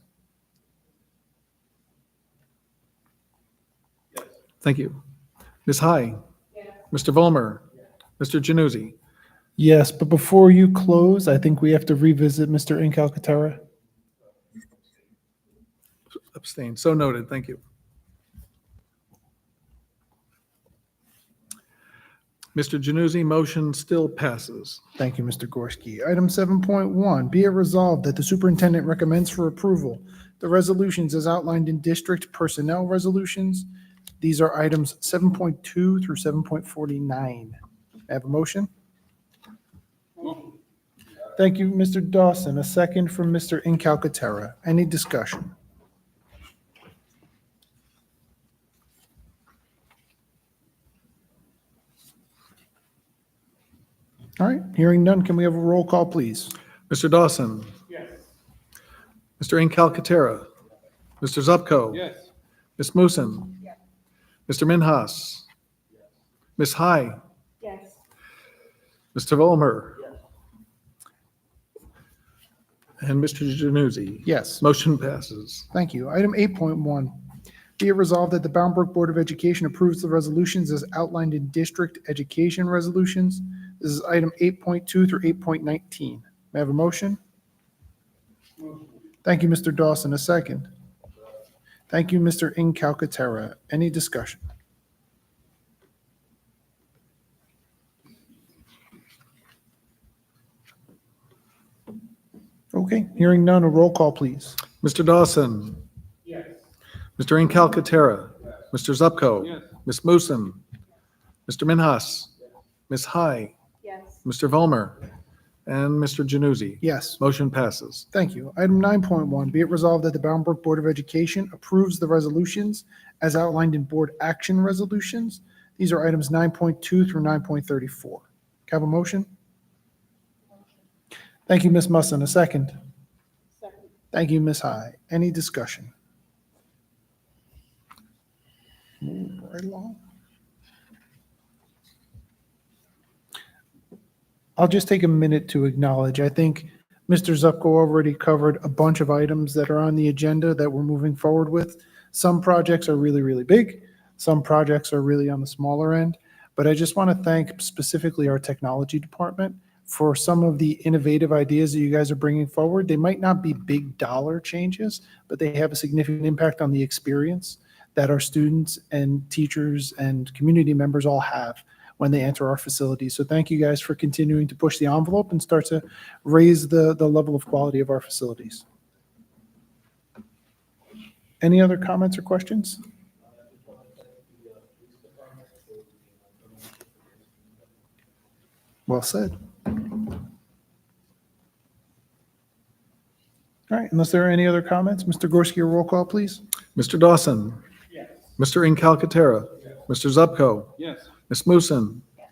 Thank you. Ms. High. Mr. Volmer. Mr. Januzzi. Yes, but before you close, I think we have to revisit Mr. Incalcaterra. Abstain. So noted. Thank you. Mr. Januzzi, motion still passes. Thank you, Mr. Gorski. Item 7.1, be it resolved that the superintendent recommends for approval the resolutions as outlined in district personnel resolutions. These are items 7.2 through 7.49. I have a motion? Thank you, Mr. Dawson. A second from Mr. Incalcaterra. Any discussion? All right, hearing none, can we have a roll call, please? Mr. Dawson. Yes. Mr. Incalcaterra. Mr. Zupko. Yes. Ms. Moosen. Mr. Minhas. Ms. High. Yes. Mr. Volmer. And Mr. Januzzi. Yes. Motion passes. Thank you. Item 8.1, be it resolved that the Bound Brook Board of Education approves the resolutions as outlined in district education resolutions. This is item 8.2 through 8.19. May I have a motion? Thank you, Mr. Dawson. A second. Thank you, Mr. Incalcaterra. Any discussion? Okay, hearing none, a roll call, please. Mr. Dawson. Yes. Mr. Incalcaterra. Mr. Zupko. Yes. Ms. Moosen. Mr. Minhas. Ms. High. Yes. Mr. Volmer. And Mr. Januzzi. Yes. Motion passes. Thank you. Item 9.1, be it resolved that the Bound Brook Board of Education approves the resolutions as outlined in board action resolutions. These are items 9.2 through 9.34. Can I have a motion? Thank you, Ms. Musson. A second. Second. Thank you, Ms. High. Any discussion? Move right along. I'll just take a minute to acknowledge, I think Mr. Zupko already covered a bunch of items that are on the agenda that we're moving forward with. Some projects are really, really big. Some projects are really on the smaller end. But I just want to thank specifically our technology department for some of the innovative ideas that you guys are bringing forward. They might not be big dollar changes, but they have a significant impact on the experience that our students and teachers and community members all have when they enter our facilities. So thank you guys for continuing to push the envelope and start to raise the level of quality of our facilities. Any other comments or questions? Well said. All right, unless there are any other comments, Mr. Gorski, a roll call, please. Mr. Dawson. Yes. Mr. Incalcaterra. Yes. Mr. Zupko. Yes. Ms. Moosen. Yes.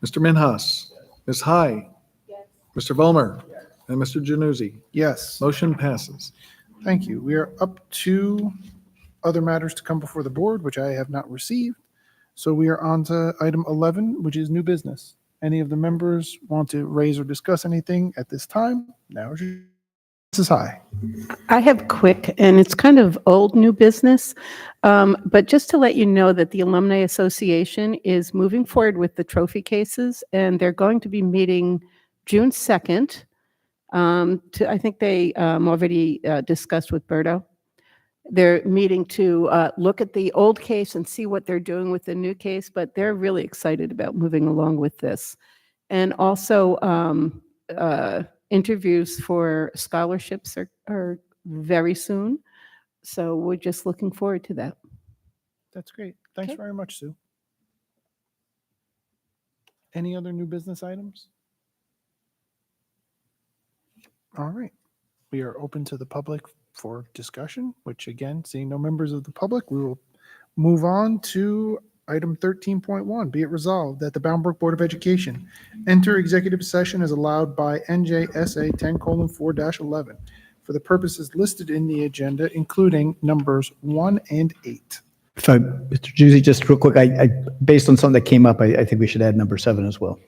Mr. Minhas. Yes. Ms. High. Yes. Mr. Volmer. Yes. And Mr. Januzzi. Yes. Motion passes. Thank you. We are up to other matters to come before the board, which I have not received. So we are on to item 11, which is new business. Any of the members want to raise or discuss anything at this time? Now is your Mrs. High. I have quick, and it's kind of old new business, but just to let you know that the Alumni Association is moving forward with the trophy cases, and they're going to be meeting June 2nd. I think they already discussed with Berto. They're meeting to look at the old case and see what they're doing with the new case, but they're really excited about moving along with this. And also, interviews for scholarships are very soon. So we're just looking forward to that. That's great. Thanks Okay. very much, Sue. Any other new business items? All right. We are open to the public for discussion, which again, seeing no members of the public, we will move on to item 13.1. Be it resolved that the Bound Brook Board of Education enter executive session as allowed by NJSA 10:4-11 for the purposes listed in the agenda, including numbers 1 and 8. So, Mr. Juicy, just real quick, based on something that came up, I think we should add number 7 as well.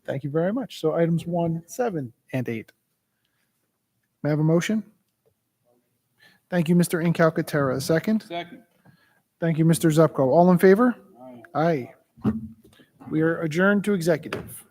Thank you very much. So items 1, 7, and 8. May I have a motion? Thank you, Mr. Incalcatera. A second? Second. Thank you, Mr. Zupko. All in favor? Aye. We are adjourned to executive.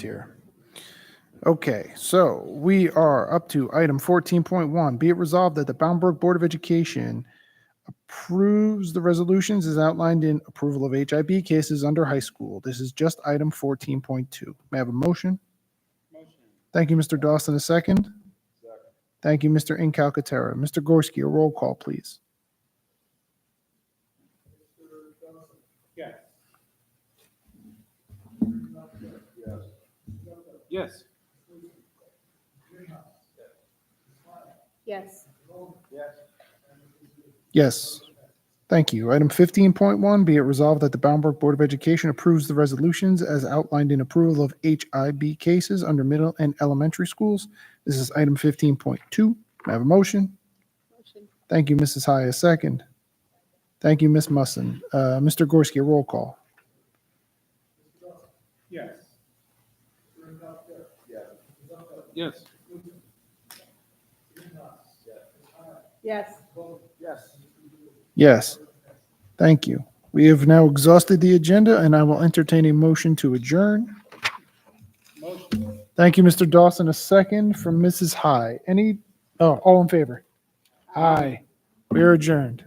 here. Okay, so we are up to item 14.1. Be it resolved that the Bound Brook Board of Education approves the resolutions as outlined in approval of HIB cases under high school. This is just item 14.2. May I have a motion? Thank you, Mr. Dawson. A second? Thank you, Mr. Incalcatera. Mr. Gorski, a roll call, please. Yes. Yes. Yes. Thank you. Item 15.1, be it resolved that the Bound Brook Board of Education approves the resolutions as outlined in approval of HIB cases under middle and elementary schools. This is item 15.2. May I have a motion? Thank you, Mrs. High. A second. Thank you, Ms. Musson. Mr. Gorski, a roll call. Yes. Yes. Yes. Yes. Thank you. We have now exhausted the agenda, and I will entertain a motion to adjourn. Thank you, Mr. Dawson. A second from Mrs. High. All in favor? Aye. We are adjourned.